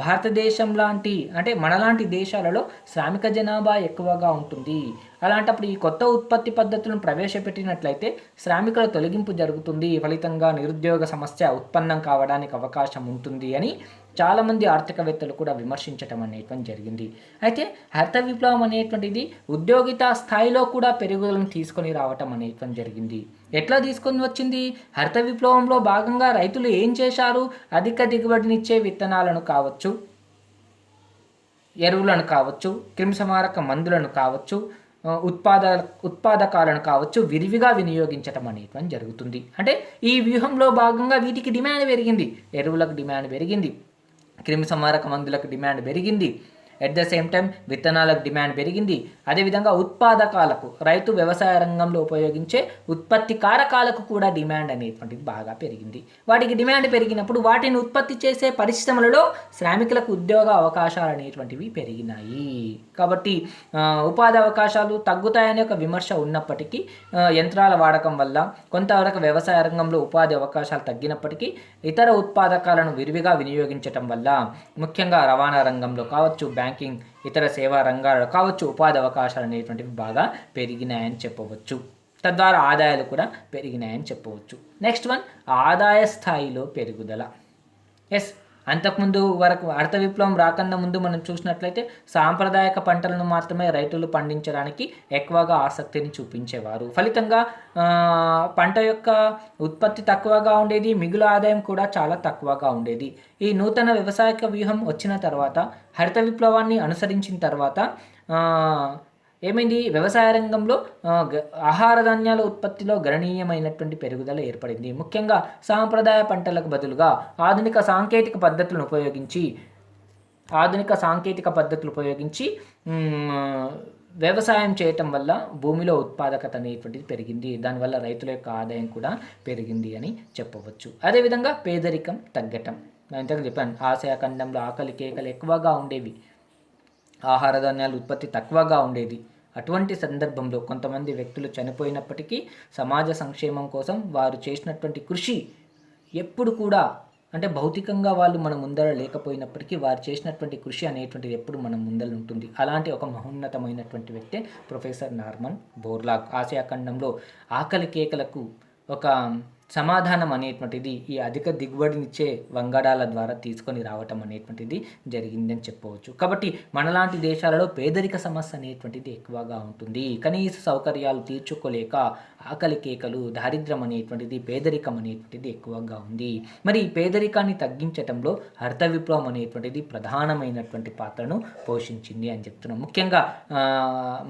భారతదేశం లాంటి, అంటే మనలాంటి దేశాలలో శ్రామిక జనాభా ఎక్కువగా ఉంటుంది. అలాంటప్పుడు ఈ కొత్త ఉత్పత్తి పద్ధతులను ప్రవేశపెట్టినట్లయితే శ్రామికుల తొలగింపు జరుగుతుంది, ఫలితంగా నిరుద్యోగ సమస్య ఉత్పన్నం కావడానికి అవకాశం ఉంటుంది అని చాలామంది ఆర్థికవేత్తలు కూడా విమర్శించటం అనేటువంటి జరిగింది. అయితే హరిత విప్లవం అనేటువంటిది ఉద్యోగిత స్థాయిలో కూడా పెరుగుదలను తీసుకొని రావటం అనేటువంటి జరిగింది. ఎట్లా తీసుకొని వచ్చింది? హరిత విప్లవంలో భాగంగా రైతులు ఏం చేశారు? అధిక దిగుబడినిచ్చే విత్తనాలను కావచ్చు, ఎరువులను కావచ్చు, క్రిమిసంహారక మందులను కావచ్చు, ఉత్పాదకాలను కావచ్చు విరివిగా వినియోగించటం అనేటువంటి జరుగుతుంది. అంటే ఈ వ్యూహంలో భాగంగా వీటికి డిమాండ్ పెరిగింది. ఎరువులకు డిమాండ్ పెరిగింది, క్రిమిసంహారక మందులకు డిమాండ్ పెరిగింది, ఎట్ ద సేమ్ టైం విత్తనాలకు డిమాండ్ పెరిగింది. అదేవిధంగా ఉత్పాదకాలకు, రైతు వ్యవసాయ రంగంలో ఉపయోగించే ఉత్పత్తి కారకాలకు కూడా డిమాండ్ అనేటువంటిది బాగా పెరిగింది. వాటికి డిమాండ్ పెరిగినప్పుడు వాటిని ఉత్పత్తి చేసే పరిశ్రమలలో శ్రామికులకు ఉద్యోగ అవకాశాలు అనేటువంటివి పెరిగినాయి. కాబట్టి ఉపాధి అవకాశాలు తగ్గుతాయనే ఒక విమర్శ ఉన్నప్పటికీ యంత్రాల వాడకం వల్ల కొంతవరకు వ్యవసాయ రంగంలో ఉపాధి అవకాశాలు తగ్గినప్పటికీ ఇతర ఉత్పాదకాలను విరివిగా వినియోగించటం వల్ల ముఖ్యంగా రవాణా రంగంలో కావచ్చు, బ్యాంకింగ్, ఇతర సేవా రంగాల్లో కావచ్చు ఉపాధి అవకాశాలు అనేటువంటివి బాగా పెరిగినాయని చెప్పవచ్చు. తద్వారా ఆదాయాలు కూడా పెరిగినాయని చెప్పవచ్చు. నెక్స్ట్ వన్, ఆదాయ స్థాయిలో పెరుగుదల. ఎస్, అంతకుముందు వరకు హరిత విప్లవం రాకన్నా ముందు మనం చూసినట్లయితే సాంప్రదాయక పంటలను మాత్రమే రైతులు పండించడానికి ఎక్కువగా ఆసక్తిని చూపించేవారు. ఫలితంగా పంట యొక్క ఉత్పత్తి తక్కువగా ఉండేది, మిగులు ఆదాయం కూడా చాలా తక్కువగా ఉండేది. ఈ నూతన వ్యవసాయక వ్యూహం వచ్చిన తర్వాత, హరిత విప్లవాన్ని అనుసరించిన తర్వాత ఏమైంది? వ్యవసాయ రంగంలో ఆహార ధాన్యాల ఉత్పత్తిలో గణనీయమైనటువంటి పెరుగుదల ఏర్పడింది. ముఖ్యంగా సాంప్రదాయ పంటలకు బదులుగా ఆధునిక సాంకేతిక పద్ధతులను ఉపయోగించి వ్యవసాయం చేయటం వల్ల భూమిలో ఉత్పాదకత అనేటువంటిది పెరిగింది. దానివల్ల రైతుల యొక్క ఆదాయం కూడా పెరిగింది అని చెప్పవచ్చు. అదేవిధంగా పేదరికం తగ్గటం. నేను ఇంతకు చెప్పాను, ఆసియా ఖండంలో ఆకలి కేకలు ఎక్కువగా ఉండేవి, ఆహార ధాన్యాల ఉత్పత్తి తక్కువగా ఉండేది. అటువంటి సందర్భంలో కొంతమంది వ్యక్తులు చనిపోయినప్పటికీ సమాజ సంక్షేమం కోసం వారు చేసినటువంటి కృషి ఎప్పుడు కూడా, అంటే భౌతికంగా వాళ్ళు మన ముందర లేకపోయినప్పటికీ వారు చేసినటువంటి కృషి అనేటువంటిది ఎప్పుడు మన ముందర ఉంటుంది. అలాంటి ఒక మహోన్నతమైనటువంటి వ్యక్తే ప్రొఫెసర్ నార్మన్ బోర్లాగ్. ఆసియా ఖండంలో ఆకలి కేకలకు ఒక సమాధానం అనేటువంటిది ఈ అధిక దిగుబడినిచ్చే వంగడాల ద్వారా తీసుకొని రావటం అనేటువంటిది జరిగిందని చెప్పవచ్చు. కాబట్టి మనలాంటి దేశాలలో పేదరిక సమస్య అనేటువంటిది ఎక్కువగా ఉంటుంది. కనీస సౌకర్యాలు తీర్చుకోలేక ఆకలి కేకలు, దారిద్ర్యం అనేటువంటిది, పేదరికం అనేటువంటిది ఎక్కువగా ఉంది. మరి ఈ పేదరికాన్ని తగ్గించటంలో హరిత విప్లవం అనేటువంటిది ప్రధానమైనటువంటి పాత్రను పోషించింది అని చెప్తున్నాం. ముఖ్యంగా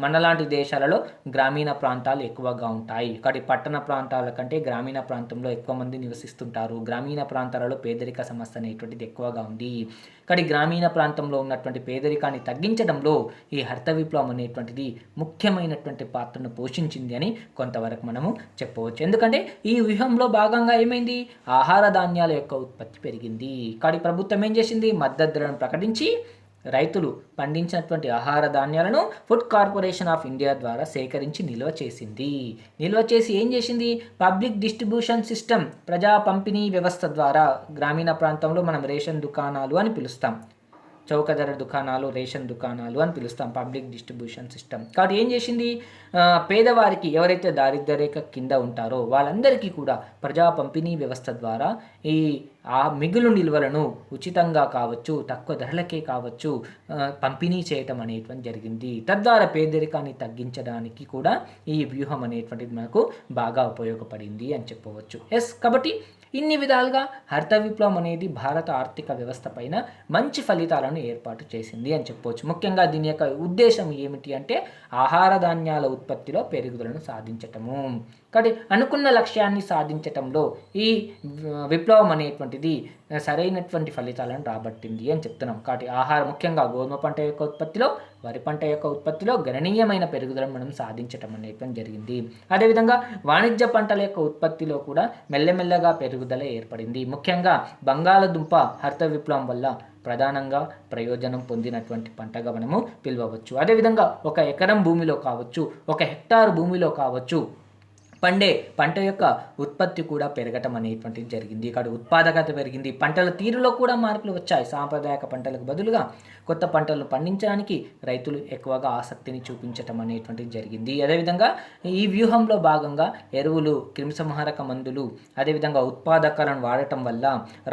మనలాంటి దేశాలలో గ్రామీణ ప్రాంతాలు ఎక్కువగా ఉంటాయి. కాబట్టి పట్టణ ప్రాంతాల కంటే గ్రామీణ ప్రాంతంలో ఎక్కువ మంది నివసిస్తుంటారు. గ్రామీణ ప్రాంతాలలో పేదరిక సమస్య అనేటువంటిది ఎక్కువగా ఉంది. కానీ గ్రామీణ ప్రాంతంలో ఉన్నటువంటి పేదరికాన్ని తగ్గించడంలో ఈ హరిత విప్లవం అనేటువంటిది ముఖ్యమైనటువంటి పాత్రను పోషించింది అని కొంతవరకు మనము చెప్పవచ్చు. ఎందుకంటే ఈ వ్యూహంలో భాగంగా ఏమైంది, ఆహార ధాన్యాల యొక్క ఉత్పత్తి పెరిగింది. కానీ ప్రభుత్వం ఏం చేసింది, మద్దతు ధరను ప్రకటించి రైతులు పండించినటువంటి ఆహార ధాన్యాలను ఫుడ్ కార్పొరేషన్ ఆఫ్ ఇండియా ద్వారా సేకరించి నిల్వ చేసింది. నిల్వ చేసి ఏం చేసింది, పబ్లిక్ డిస్ట్రిబ్యూషన్ సిస్టమ్, ప్రజా పంపిణీ వ్యవస్థ ద్వారా గ్రామీణ ప్రాంతంలో మనం రేషన్ దుకాణాలు అని పిలుస్తాం, చౌక ధర దుకాణాలు, రేషన్ దుకాణాలు అని పిలుస్తాం, పబ్లిక్ డిస్ట్రిబ్యూషన్ సిస్టమ్. కాబట్టి ఏం చేసింది, పేదవారికి ఎవరైతే దారిద్ర్య రేఖ కింద ఉంటారో వాళ్ళందరికీ కూడా ప్రజా పంపిణీ వ్యవస్థ ద్వారా ఆ మిగులు నిల్వలను ఉచితంగా కావచ్చు, తక్కువ ధరలకే కావచ్చు పంపిణీ చేయటం అనేటువంటి జరిగింది. తద్వారా పేదరికాన్ని తగ్గించడానికి కూడా ఈ వ్యూహం అనేటువంటిది మనకు బాగా ఉపయోగపడింది అని చెప్పవచ్చు. కాబట్టి ఇన్ని విధాలుగా హరిత విప్లవం అనేది భారత ఆర్థిక వ్యవస్థ పైన మంచి ఫలితాలను ఏర్పాటు చేసింది అని చెప్పవచ్చు. ముఖ్యంగా దీని యొక్క ఉద్దేశం ఏమిటి అంటే ఆహార ధాన్యాల ఉత్పత్తిలో పెరుగుదలను సాధించటము. కాబట్టి అనుకున్న లక్ష్యాన్ని సాధించటంలో ఈ విప్లవం అనేటువంటిది సరైనటువంటి ఫలితాలను రాబట్టింది అని చెప్తున్నాం. కాబట్టి ముఖ్యంగా గోధుమ పంట యొక్క ఉత్పత్తిలో, వరి పంట యొక్క ఉత్పత్తిలో గణనీయమైన పెరుగుదలను మనం సాధించటం అనేటువంటి జరిగింది. అదేవిధంగా వాణిజ్య పంటల యొక్క ఉత్పత్తిలో కూడా మెల్లమెల్లగా పెరుగుదల ఏర్పడింది. ముఖ్యంగా బంగాళదుంప హరిత విప్లవం వల్ల ప్రధానంగా ప్రయోజనం పొందినటువంటి పంటగా మనము పిలవవచ్చు. అదేవిధంగా 1 ఎకరం భూమిలో కావచ్చు, 1 హెక్టార్ భూమిలో కావచ్చు పండే పంట యొక్క ఉత్పత్తి కూడా పెరగటం అనేటువంటిది జరిగింది. ఇక్కడ ఉత్పాదకత పెరిగింది. పంటల తీరులో కూడా మార్పులు వచ్చాయి. సాంప్రదాయక పంటలకు బదులుగా కొత్త పంటలను పండించడానికి రైతులు ఎక్కువగా ఆసక్తిని చూపించటం అనేటువంటిది జరిగింది. అదేవిధంగా ఈ వ్యూహంలో భాగంగా ఎరువులు, క్రిమిసంహారక మందులు, అదేవిధంగా ఉత్పాదకాలను వాడటం వల్ల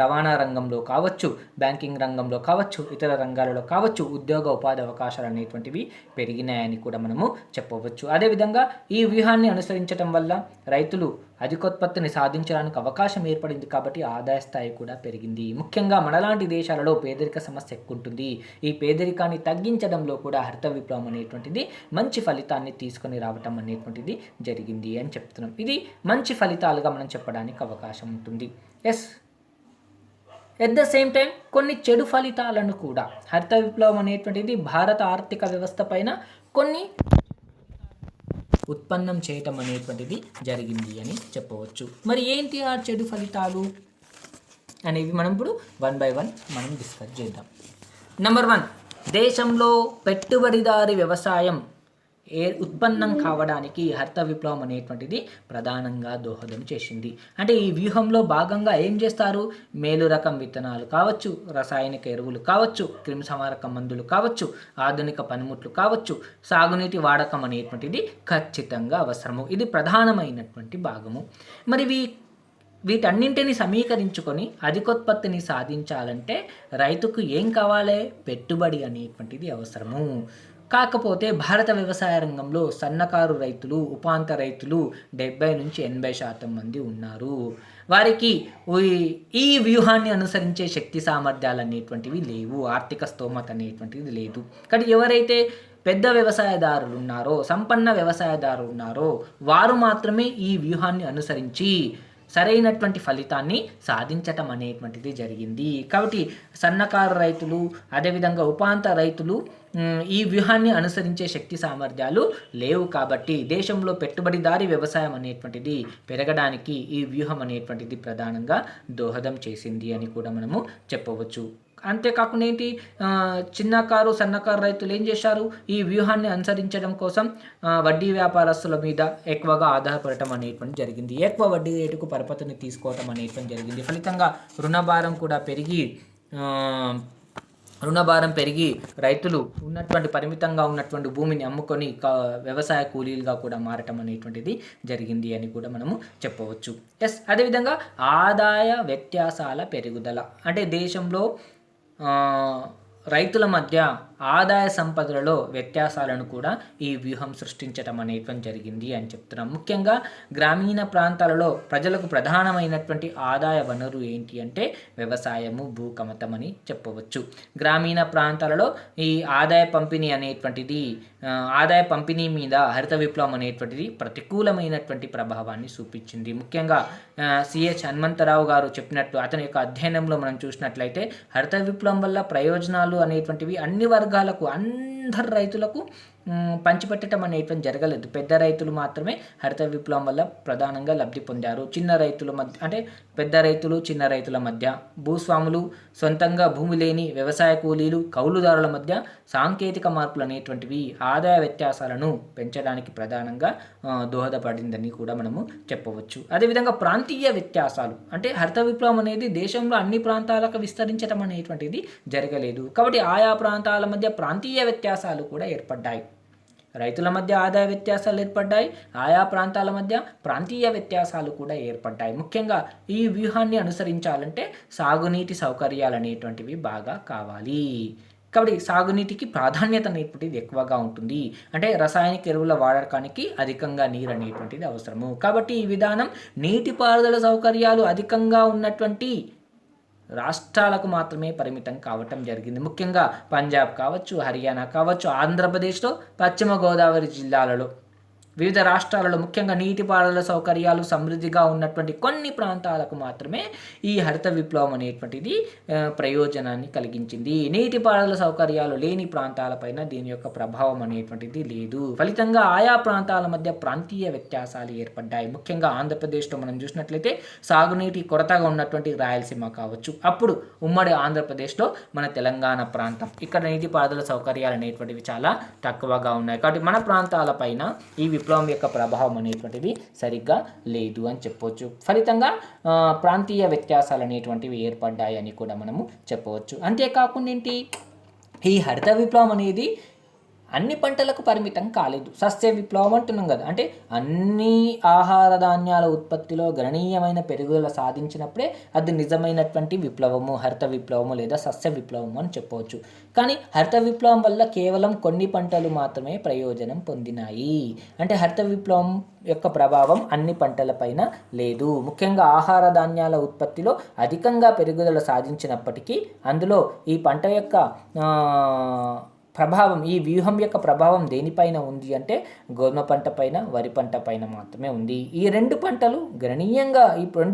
రవాణా రంగంలో కావచ్చు, బ్యాంకింగ్ రంగంలో కావచ్చు, ఇతర రంగాలలో కావచ్చు ఉద్యోగ ఉపాధి అవకాశాలు అనేటువంటివి పెరిగినాయని కూడా మనము చెప్పవచ్చు. అదేవిధంగా ఈ వ్యూహాన్ని అనుసరించడం వల్ల రైతులు అధికోత్పత్తిని సాధించడానికి అవకాశం ఏర్పడింది. కాబట్టి ఆదాయ స్థాయి కూడా పెరిగింది. ముఖ్యంగా మనలాంటి దేశాలలో పేదరిక సమస్య ఎక్కువ ఉంటుంది. ఈ పేదరికాన్ని తగ్గించడంలో కూడా హరిత విప్లవం అనేటువంటిది మంచి ఫలితాన్ని తీసుకొని రావటం అనేటువంటిది జరిగింది అని చెప్తున్నాం. ఇది మంచి ఫలితాలుగా మనం చెప్పడానికి అవకాశం ఉంటుంది. ఎట్ ద సేమ్ టైం కొన్ని చెడు ఫలితాలను కూడా హరిత విప్లవం అనేటువంటిది భారత ఆర్థిక వ్యవస్థ పైన కొన్ని ఉత్పన్నం చేయటం అనేటువంటిది జరిగింది అని చెప్పవచ్చు. మరి ఏంటి ఆ చెడు ఫలితాలు అనేవి మనం ఇప్పుడు 1 by 1 మనం డిస్కస్ చేద్దాం. నెంబర్ 1, దేశంలో పెట్టుబడిదారి వ్యవసాయం ఉత్పన్నం కావడానికి హరిత విప్లవం అనేటువంటిది ప్రధానంగా దోహదం చేసింది. అంటే ఈ వ్యూహంలో భాగంగా ఏం చేస్తారు, మేలు రకం విత్తనాలు కావచ్చు, రసాయనిక ఎరువులు కావచ్చు, క్రిమిసంహారక మందులు కావచ్చు, ఆధునిక పనిముట్లు కావచ్చు, సాగునీటి వాడకం అనేటువంటిది ఖచ్చితంగా అవసరము. ఇది ప్రధానమైనటువంటి భాగము. మరి వీటన్నింటిని సమీకరించుకొని అధికోత్పత్తిని సాధించాలంటే రైతుకు ఏం కావాలి, పెట్టుబడి అనేటువంటిది అవసరము. కాకపోతే భారత వ్యవసాయ రంగంలో సన్నకారు రైతులు, ఉపాంత రైతులు 70 నుంచి 80% మంది ఉన్నారు. వారికి ఈ వ్యూహాన్ని అనుసరించే శక్తి సామర్థ్యాలు అనేటువంటివి లేవు, ఆర్థిక స్తోమత అనేటువంటిది లేదు. కానీ ఎవరైతే పెద్ద వ్యవసాయదారులు ఉన్నారో, సంపన్న వ్యవసాయదారులు ఉన్నారో వారు మాత్రమే ఈ వ్యూహాన్ని అనుసరించి సరైనటువంటి ఫలితాన్ని సాధించటం అనేటువంటిది జరిగింది. కాబట్టి సన్నకారు రైతులు, అదేవిధంగా ఉపాంత రైతులు ఈ వ్యూహాన్ని అనుసరించే శక్తి సామర్థ్యాలు లేవు. కాబట్టి దేశంలో పెట్టుబడిదారీ వ్యవసాయం అనేటువంటిది పెరగడానికి ఈ వ్యూహం అనేటువంటిది ప్రధానంగా దోహదం చేసింది అని కూడా మనము చెప్పవచ్చు. అంతేకాకుండా ఏంటి, చిన్నకారు సన్నకారు రైతులు ఏం చేశారు, ఈ వ్యూహాన్ని అనుసరించడం కోసం వడ్డీ వ్యాపారస్తుల మీద ఎక్కువగా ఆధారపడటం అనేటువంటి జరిగింది. ఎక్కువ వడ్డీ రేటుకు పరపతిని తీసుకోవటం అనేటువంటి జరిగింది. ఫలితంగా రుణభారం కూడా పెరిగి రుణభారం పెరిగి రైతులు పరిమితంగా ఉన్నటువంటి భూమిని అమ్ముకొని వ్యవసాయ కూలీలుగా కూడా మారటం అనేటువంటిది జరిగింది అని కూడా మనము చెప్పవచ్చు. అదేవిధంగా ఆదాయ వ్యత్యాసాల పెరుగుదల అంటే దేశంలో రైతుల మధ్య ఆదాయ సంపదలలో వ్యత్యాసాలను కూడా ఈ వ్యూహం సృష్టించడం అనేటువంటి జరిగింది అని చెప్తున్నాం. ముఖ్యంగా గ్రామీణ ప్రాంతాలలో ప్రజలకు ప్రధానమైనటువంటి ఆదాయ వనరు ఏంటి అంటే వ్యవసాయము, భూకమతం అని చెప్పవచ్చు. గ్రామీణ ప్రాంతాలలో ఈ ఆదాయ పంపిణీ మీద హరిత విప్లవం అనేటువంటిది ప్రతికూలమైనటువంటి ప్రభావాన్ని చూపించింది. ముఖ్యంగా సిహెచ్ హనుమంతరావు గారు చెప్పినట్టు అతని యొక్క అధ్యయనంలో మనం చూసినట్లయితే హరిత విప్లవం వల్ల ప్రయోజనాలు అనేటువంటివి అన్ని వర్గాలకు, అందరు రైతులకు పంచిపెట్టడం అనేటువంటి జరగలేదు. పెద్ద రైతులు మాత్రమే హరిత విప్లవం వల్ల ప్రధానంగా లబ్ధి పొందారు. చిన్న రైతుల మధ్య అంటే పెద్ద రైతులు, చిన్న రైతుల మధ్య, భూస్వాములు, సొంతంగా భూమి లేని వ్యవసాయ కూలీలు, కౌలుదారుల మధ్య సాంకేతిక మార్పులు అనేటువంటివి ఆదాయ వ్యత్యాసాలను పెంచడానికి ప్రధానంగా దోహదపడిందని కూడా మనము చెప్పవచ్చు. అదేవిధంగా ప్రాంతీయ వ్యత్యాసాలు అంటే హరిత విప్లవం అనేది దేశంలో అన్ని ప్రాంతాలకు విస్తరించడం అనేటువంటిది జరగలేదు. కాబట్టి ఆయా ప్రాంతాల మధ్య ప్రాంతీయ వ్యత్యాసాలు కూడా ఏర్పడ్డాయి. రైతుల మధ్య ఆదాయ వ్యత్యాసాలు ఏర్పడ్డాయి, ఆయా ప్రాంతాల మధ్య ప్రాంతీయ వ్యత్యాసాలు కూడా ఏర్పడ్డాయి. ముఖ్యంగా ఈ వ్యూహాన్ని అనుసరించాలంటే సాగునీటి సౌకర్యాలు అనేటువంటివి బాగా కావాలి. కాబట్టి సాగునీటికి ప్రాధాన్యత అనేటువంటిది ఎక్కువగా ఉంటుంది. అంటే రసాయనిక ఎరువుల వాడకానికి అధికంగా నీరు అనేటువంటిది అవసరము. కాబట్టి ఈ విధానం నీటిపారుదల సౌకర్యాలు అధికంగా ఉన్నటువంటి రాష్ట్రాలకు మాత్రమే పరిమితం కావటం జరిగింది. ముఖ్యంగా పంజాబ్ కావచ్చు, హర్యానా కావచ్చు, ఆంధ్రప్రదేశ్లో, పశ్చిమ గోదావరి జిల్లాలలో, వివిధ రాష్ట్రాలలో ముఖ్యంగా నీటిపారుదల సౌకర్యాలు సమృద్ధిగా ఉన్నటువంటి కొన్ని ప్రాంతాలకు మాత్రమే ఈ హరిత విప్లవం అనేటువంటిది ప్రయోజనాన్ని కలిగించింది. నీటిపారుదల సౌకర్యాలు లేని ప్రాంతాలపైన దీని యొక్క ప్రభావం అనేటువంటిది లేదు. ఫలితంగా ఆయా ప్రాంతాల మధ్య ప్రాంతీయ వ్యత్యాసాలు ఏర్పడ్డాయి. ముఖ్యంగా ఆంధ్రప్రదేశ్లో మనం చూసినట్లయితే సాగునీటి కొరతగా ఉన్నటువంటి రాయలసీమ కావచ్చు, అప్పుడు ఉమ్మడి ఆంధ్రప్రదేశ్లో మన తెలంగాణ ప్రాంతం, ఇక్కడ నీటిపారుదల సౌకర్యాలు అనేటువంటివి చాలా తక్కువగా ఉన్నాయి. కాబట్టి మన ప్రాంతాలపైన ఈ విప్లవం యొక్క ప్రభావం అనేటువంటిది సరిగ్గా లేదు అని చెప్పవచ్చు. ఫలితంగా ప్రాంతీయ వ్యత్యాసాలు అనేటువంటివి ఏర్పడ్డాయి అని కూడా మనము చెప్పవచ్చు. అంతేకాకుండా ఈ హరిత విప్లవం అనేది అన్ని పంటలకు పరిమితం కాలేదు. సస్య విప్లవం అంటున్నాం కదా, అంటే అన్ని ఆహార ధాన్యాల ఉత్పత్తిలో గణనీయమైన పెరుగుదల సాధించినప్పుడే అది నిజమైనటువంటి విప్లవము, హరిత విప్లవము లేదా సస్య విప్లవము అని చెప్పవచ్చు. కానీ హరిత విప్లవం వల్ల కేవలం కొన్ని పంటలు మాత్రమే ప్రయోజనం పొందినాయి. అంటే హరిత విప్లవం యొక్క ప్రభావం అన్ని పంటలపైన లేదు. ముఖ్యంగా ఆహార ధాన్యాల ఉత్పత్తిలో అధికంగా పెరుగుదల సాధించినప్పటికీ అందులో ఈ పంట యొక్క ప్రభావం, ఈ వ్యూహం యొక్క ప్రభావం దేనిపైన ఉంది అంటే గోధుమ పంట పైన, వరి పంట పైన మాత్రమే ఉంది. ఈ రెండు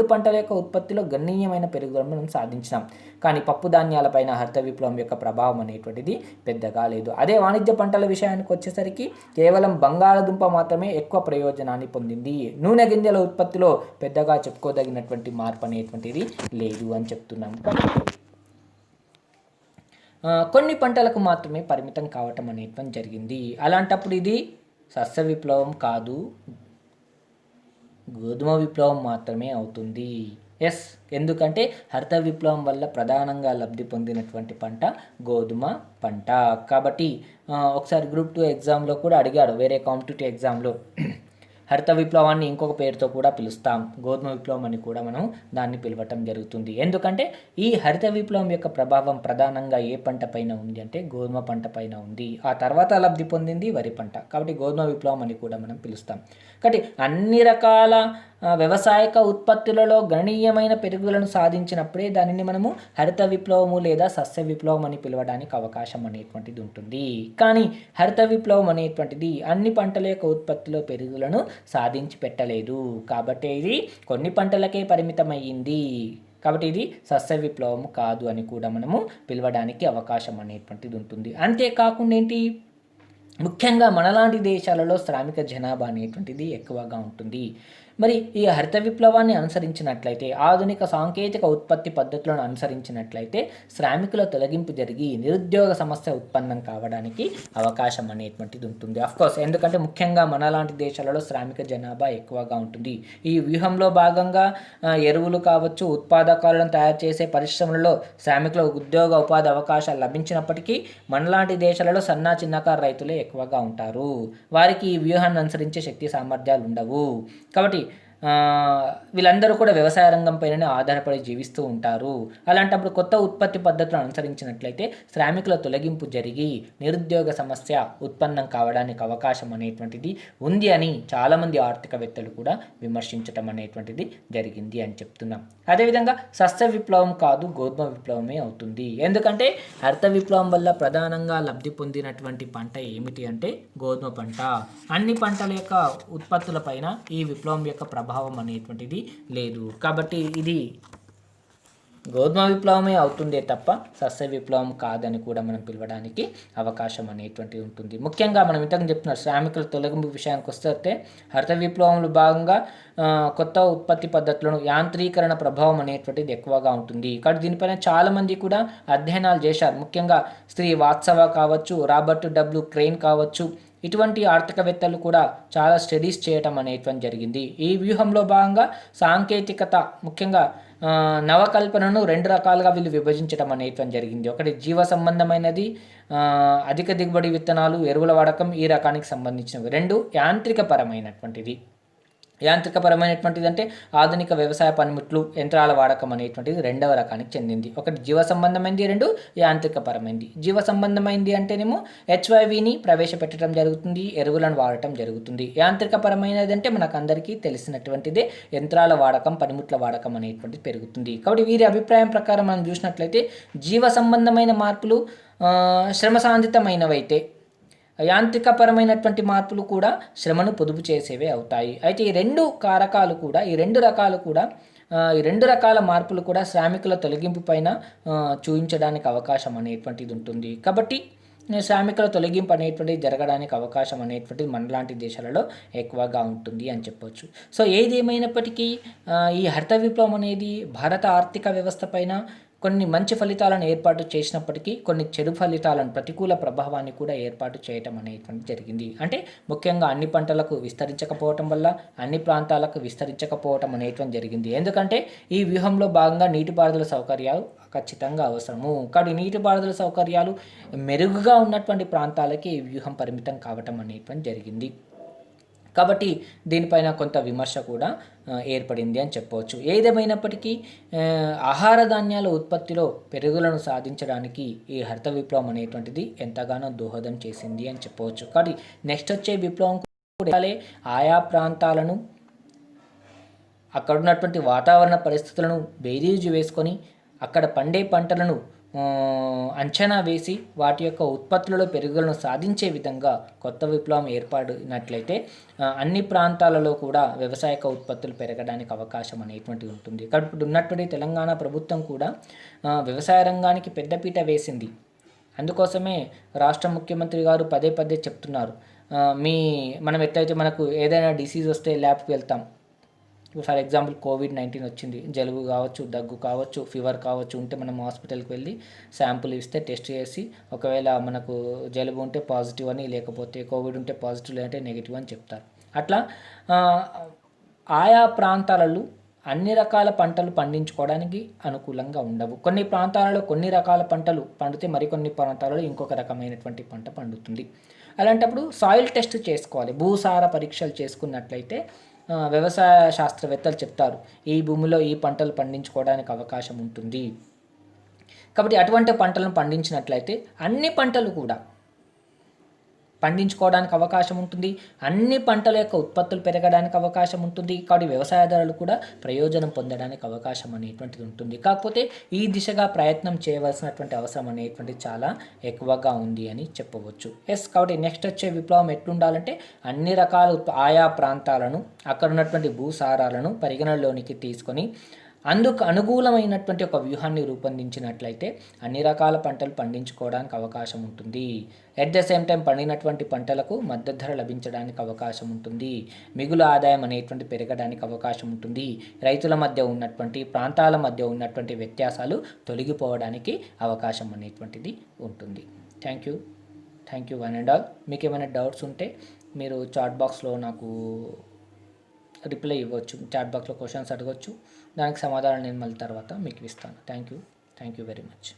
పంటల యొక్క ఉత్పత్తిలో గణనీయమైన పెరుగుదలను మనం సాధించినాం. కానీ పప్పు ధాన్యాలపైన హరిత విప్లవం యొక్క ప్రభావం అనేటువంటిది పెద్దగా లేదు. అదే వాణిజ్య పంటల విషయానికి వచ్చేసరికి కేవలం బంగాళదుంప మాత్రమే ఎక్కువ ప్రయోజనాన్ని పొందింది. నూనె గింజల ఉత్పత్తిలో పెద్దగా చెప్పుకోదగినటువంటి మార్పు అనేటువంటిది లేదు అని చెప్తున్నాం. కొన్ని పంటలకు మాత్రమే పరిమితం కావటం అనేటువంటి జరిగింది. అలాంటప్పుడు ఇది సస్య విప్లవం కాదు, గోధుమ విప్లవం మాత్రమే అవుతుంది. ఎందుకంటే హరిత విప్లవం వల్ల ప్రధానంగా లబ్ధి పొందినటువంటి పంట గోధుమ పంట. కాబట్టి ఒకసారి గ్రూప్ 2 ఎగ్జామ్లో కూడా అడిగాడు, వేరే కాంపిటేటివ్ ఎగ్జామ్లో హరిత విప్లవాన్ని ఇంకొక పేరుతో కూడా పిలుస్తాం, గోధుమ విప్లవం అని కూడా మనం దాన్ని పిలవటం జరుగుతుంది. ఎందుకంటే ఈ హరిత విప్లవం యొక్క ప్రభావం ప్రధానంగా ఏ పంట పైన ఉంది అంటే గోధుమ పంట పైన ఉంది. ఆ తర్వాత లబ్ధి పొందింది వరి పంట. కాబట్టి గోధుమ విప్లవం అని కూడా మనం పిలుస్తాం. కాబట్టి అన్ని రకాల వ్యవసాయక ఉత్పత్తులలో గణనీయమైన పెరుగుదలను సాధించినప్పుడే దానిని మనము హరిత విప్లవము లేదా సస్య విప్లవం అని పిలవడానికి అవకాశం అనేటువంటిది ఉంటుంది. కానీ హరిత విప్లవం అనేటువంటిది అన్ని పంటల యొక్క ఉత్పత్తిలో పెరుగుదలను సాధించి పెట్టలేదు. కాబట్టి ఇది కొన్ని పంటలకే పరిమితమయ్యింది. కాబట్టి ఇది సస్య విప్లవం కాదు అని కూడా మనము పిలవడానికి అవకాశం అనేటువంటిది ఉంటుంది. అంతేకాకుండా ముఖ్యంగా మనలాంటి దేశాలలో శ్రామిక జనాభా అనేటువంటిది ఎక్కువగా ఉంటుంది. మరి ఈ హరిత విప్లవాన్ని అనుసరించినట్లయితే, ఆధునిక సాంకేతిక ఉత్పత్తి పద్ధతులను అనుసరించినట్లయితే శ్రామికుల తొలగింపు జరిగి నిరుద్యోగ సమస్య ఉత్పన్నం కావడానికి అవకాశం అనేటువంటిది ఉంటుంది. అఫ్కోర్స్ ఎందుకంటే ముఖ్యంగా మనలాంటి దేశాలలో శ్రామిక జనాభా ఎక్కువగా ఉంటుంది. ఈ వ్యూహంలో భాగంగా ఎరువులు కావచ్చు, ఉత్పాదకాలను తయారు చేసే పరిశ్రమలలో శ్రామికుల ఉద్యోగ ఉపాధి అవకాశాలు లభించినప్పటికీ మనలాంటి దేశాలలో సన్నా చిన్నకారు రైతులే ఎక్కువగా ఉంటారు. వారికి ఈ వ్యూహాన్ని అనుసరించే శక్తి సామర్థ్యాలు ఉండవు. కాబట్టి వీళ్ళందరూ కూడా వ్యవసాయ రంగం పైననే ఆధారపడి జీవిస్తూ ఉంటారు. అలాంటప్పుడు కొత్త ఉత్పత్తి పద్ధతులను అనుసరించినట్లయితే శ్రామికుల తొలగింపు జరిగి నిరుద్యోగ సమస్య ఉత్పన్నం కావడానికి అవకాశం అనేటువంటిది ఉంది అని చాలామంది ఆర్థికవేత్తలు కూడా విమర్శించడం అనేటువంటిది జరిగింది అని చెప్తున్నాం. అదేవిధంగా సస్య విప్లవం కాదు, గోధుమ విప్లవమే అవుతుంది. ఎందుకంటే హరిత విప్లవం వల్ల ప్రధానంగా లబ్ధి పొందినటువంటి పంట ఏమిటి అంటే గోధుమ పంట. అన్ని పంటల యొక్క ఉత్పత్తుల పైన ఈ విప్లవం యొక్క ప్రభావం అనేటువంటిది లేదు. కాబట్టి ఇది గోధుమ విప్లవమే అవుతుందే తప్ప సస్య విప్లవం కాదని కూడా మనం పిలవడానికి అవకాశం అనేటువంటిది ఉంటుంది. ముఖ్యంగా మనం ఇంతకు చెప్తున్న శ్రామికుల తొలగింపు విషయానికి వస్తే హరిత విప్లవంలో భాగంగా కొత్త ఉత్పత్తి పద్ధతులను యాంత్రీకరణ ప్రభావం అనేటువంటిది ఎక్కువగా ఉంటుంది. కాబట్టి దీనిపైన చాలామంది కూడా అధ్యయనాలు చేశారు. ముఖ్యంగా శ్రీ వాత్సవ కావచ్చు, రాబర్ట్ డబ్ల్యూ క్రెయిన్ కావచ్చు, ఇటువంటి ఆర్థికవేత్తలు కూడా చాలా స్టడీస్ చేయటం అనేటువంటి జరిగింది. ఈ వ్యూహంలో భాగంగా సాంకేతికత ముఖ్యంగా నవకల్పనను 2 రకాలుగా వీళ్ళు విభజించడం అనేటువంటి జరిగింది. ఒకటి జీవ సంబంధమైనది, అధిక దిగుబడి విత్తనాలు, ఎరువుల వాడకం ఈ రకానికి సంబంధించినవి. 2 యాంత్రికపరమైనటువంటిది. యాంత్రికపరమైనటువంటిది అంటే ఆధునిక వ్యవసాయ పనిముట్లు, యంత్రాల వాడకం అనేటువంటిది 2వ రకానికి చెందింది. ఒకటి జీవ సంబంధమైంది, 2 యాంత్రికపరమైంది. జీవ సంబంధమైంది అంటేనేమో HYVని ప్రవేశపెట్టడం జరుగుతుంది, ఎరువులను వాడటం జరుగుతుంది. యాంత్రికపరమైనది అంటే మనకు అందరికీ తెలిసినటువంటిదే, యంత్రాల వాడకం, పనిముట్ల వాడకం అనేటువంటిది పెరుగుతుంది. కాబట్టి వీరి అభిప్రాయం ప్రకారం మనం చూసినట్లయితే జీవ సంబంధమైన మార్పులు శ్రమసాంధితమైనవైతే, యాంత్రికపరమైనటువంటి మార్పులు కూడా శ్రమను పొదుపు చేసేవే అవుతాయి. అయితే ఈ 2 కారకాలు కూడా ఈ 2 రకాల మార్పులు కూడా శ్రామికుల తొలగింపు పైన చూపించడానికి అవకాశం అనేటువంటిది ఉంటుంది. కాబట్టి శ్రామికుల తొలగింపు అనేటువంటిది జరగడానికి అవకాశం అనేటువంటిది మనలాంటి దేశాలలో ఎక్కువగా ఉంటుంది అని చెప్పొచ్చు. సో ఏది ఏమైనప్పటికీ ఈ హరిత విప్లవం అనేది భారత ఆర్థిక వ్యవస్థ పైన కొన్ని మంచి ఫలితాలను ఏర్పాటు చేసినప్పటికీ కొన్ని చెడు ఫలితాలను, ప్రతికూల ప్రభావాన్ని కూడా ఏర్పాటు చేయటం అనేటువంటి జరిగింది. అంటే ముఖ్యంగా అన్ని పంటలకు విస్తరించకపోవటం వల్ల అన్ని ప్రాంతాలకు విస్తరించకపోవటం అనేటువంటి జరిగింది. ఎందుకంటే ఈ వ్యూహంలో భాగంగా నీటిపారుదల సౌకర్యాలు ఖచ్చితంగా అవసరము. కాబట్టి నీటిపారుదల సౌకర్యాలు మెరుగుగా ఉన్నటువంటి ప్రాంతాలకి ఈ వ్యూహం పరిమితం కావటం అనేటువంటి జరిగింది. కాబట్టి దీనిపైన కొంత విమర్శ కూడా ఏర్పడింది అని చెప్పవచ్చు. ఏదేమైనప్పటికీ ఆహార ధాన్యాల ఉత్పత్తిలో పెరుగుదలను సాధించడానికి ఈ హరిత విప్లవం అనేటువంటిది ఎంతగానో దోహదం చేసింది అని చెప్పవచ్చు. కాబట్టి నెక్స్ట్ వచ్చే విప్లవం కూడా ఆయా ప్రాంతాలను, అక్కడ ఉన్నటువంటి వాతావరణ పరిస్థితులను బేరీజు వేసుకొని అక్కడ పండే పంటలను అంచనా వేసి వాటి యొక్క ఉత్పత్తులలో పెరుగుదలను సాధించే విధంగా కొత్త విప్లవం ఏర్పడినట్లయితే అన్ని ప్రాంతాలలో కూడా వ్యవసాయక ఉత్పత్తులు పెరగడానికి అవకాశం అనేటువంటిది ఉంటుంది. ఇప్పుడు ఉన్నటువంటి తెలంగాణ ప్రభుత్వం కూడా వ్యవసాయ రంగానికి పెద్దపీట వేసింది. అందుకోసమే రాష్ట్ర ముఖ్యమంత్రి గారు పదే పదే చెప్తున్నారు, మనం ఎట్లయితే మనకు ఏదైనా డిసీజ్ వస్తే ల్యాబ్కి వెళ్తాం. ఫర్ ఎగ్జాంపుల్ COVID-19 వచ్చింది, జలుబు కావచ్చు, దగ్గు కావచ్చు, ఫీవర్ కావచ్చు, ఉంటే మనం హాస్పిటల్కి వెళ్ళి శాంపుల్ ఇస్తే టెస్ట్ చేసి ఒకవేళ మనకు జలుబు ఉంటే పాజిటివ్ అని, లేకపోతే కోవిడ్ ఉంటే పాజిటివ్ లేదంటే నెగిటివ్ అని చెప్తారు. అట్లా ఆయా ప్రాంతాలలో అన్ని రకాల పంటలు పండించుకోవడానికి అనుకూలంగా ఉండవు. కొన్ని ప్రాంతాలలో కొన్ని రకాల పంటలు పండితే మరికొన్ని ప్రాంతాలలో ఇంకొక రకమైనటువంటి పంట పండుతుంది. అలాంటప్పుడు సాయిల్ టెస్ట్ చేసుకోవాలి. భూసార పరీక్షలు చేసుకున్నట్లయితే వ్యవసాయ శాస్త్రవేత్తలు చెప్తారు ఈ భూమిలో ఈ పంటలు పండించుకోవడానికి అవకాశం ఉంటుంది. కాబట్టి అటువంటి పంటలను పండించినట్లయితే అన్ని పంటలు కూడా పండించుకోవడానికి అవకాశం ఉంటుంది, అన్ని పంటల యొక్క ఉత్పత్తులు పెరగడానికి అవకాశం ఉంటుంది. కాబట్టి వ్యవసాయదారులు కూడా ప్రయోజనం పొందడానికి అవకాశం అనేటువంటిది ఉంటుంది. కాకపోతే ఈ దిశగా ప్రయత్నం చేయవలసినటువంటి అవసరం అనేటువంటిది చాలా ఎక్కువగా ఉంది అని చెప్పవచ్చు. కాబట్టి నెక్స్ట్ వచ్చే విప్లవం ఎట్లుండాలంటే అన్ని రకాల ఆయా ప్రాంతాలను, అక్కడ ఉన్నటువంటి భూసారాలను పరిగణలోనికి తీసుకొని అందుకు అనుకూలమైనటువంటి ఒక వ్యూహాన్ని రూపొందించినట్లయితే అన్ని రకాల పంటలు పండించుకోవడానికి అవకాశం ఉంటుంది. ఎట్ ద సేమ్ టైం పండినటువంటి పంటలకు మద్దతు ధర లభించడానికి అవకాశం ఉంటుంది. మిగులు ఆదాయం అనేటువంటి పెరగడానికి అవకాశం ఉంటుంది. రైతుల మధ్య ఉన్నటువంటి ప్రాంతాల మధ్య ఉన్నటువంటి వ్యత్యాసాలు తొలగిపోవడానికి అవకాశం అనేటువంటిది ఉంటుంది. Thank you one and all. మీకు ఏమైనా డౌట్స్ ఉంటే మీరు చాట్ బాక్స్లో నాకు రిప్లై ఇవ్వచ్చు. చాట్ బాక్స్లో క్వశ్చన్స్ అడగవచ్చు. దానికి సమాధానం నేను మళ్ళీ తర్వాత మీకు ఇస్తాను. Thank you very much.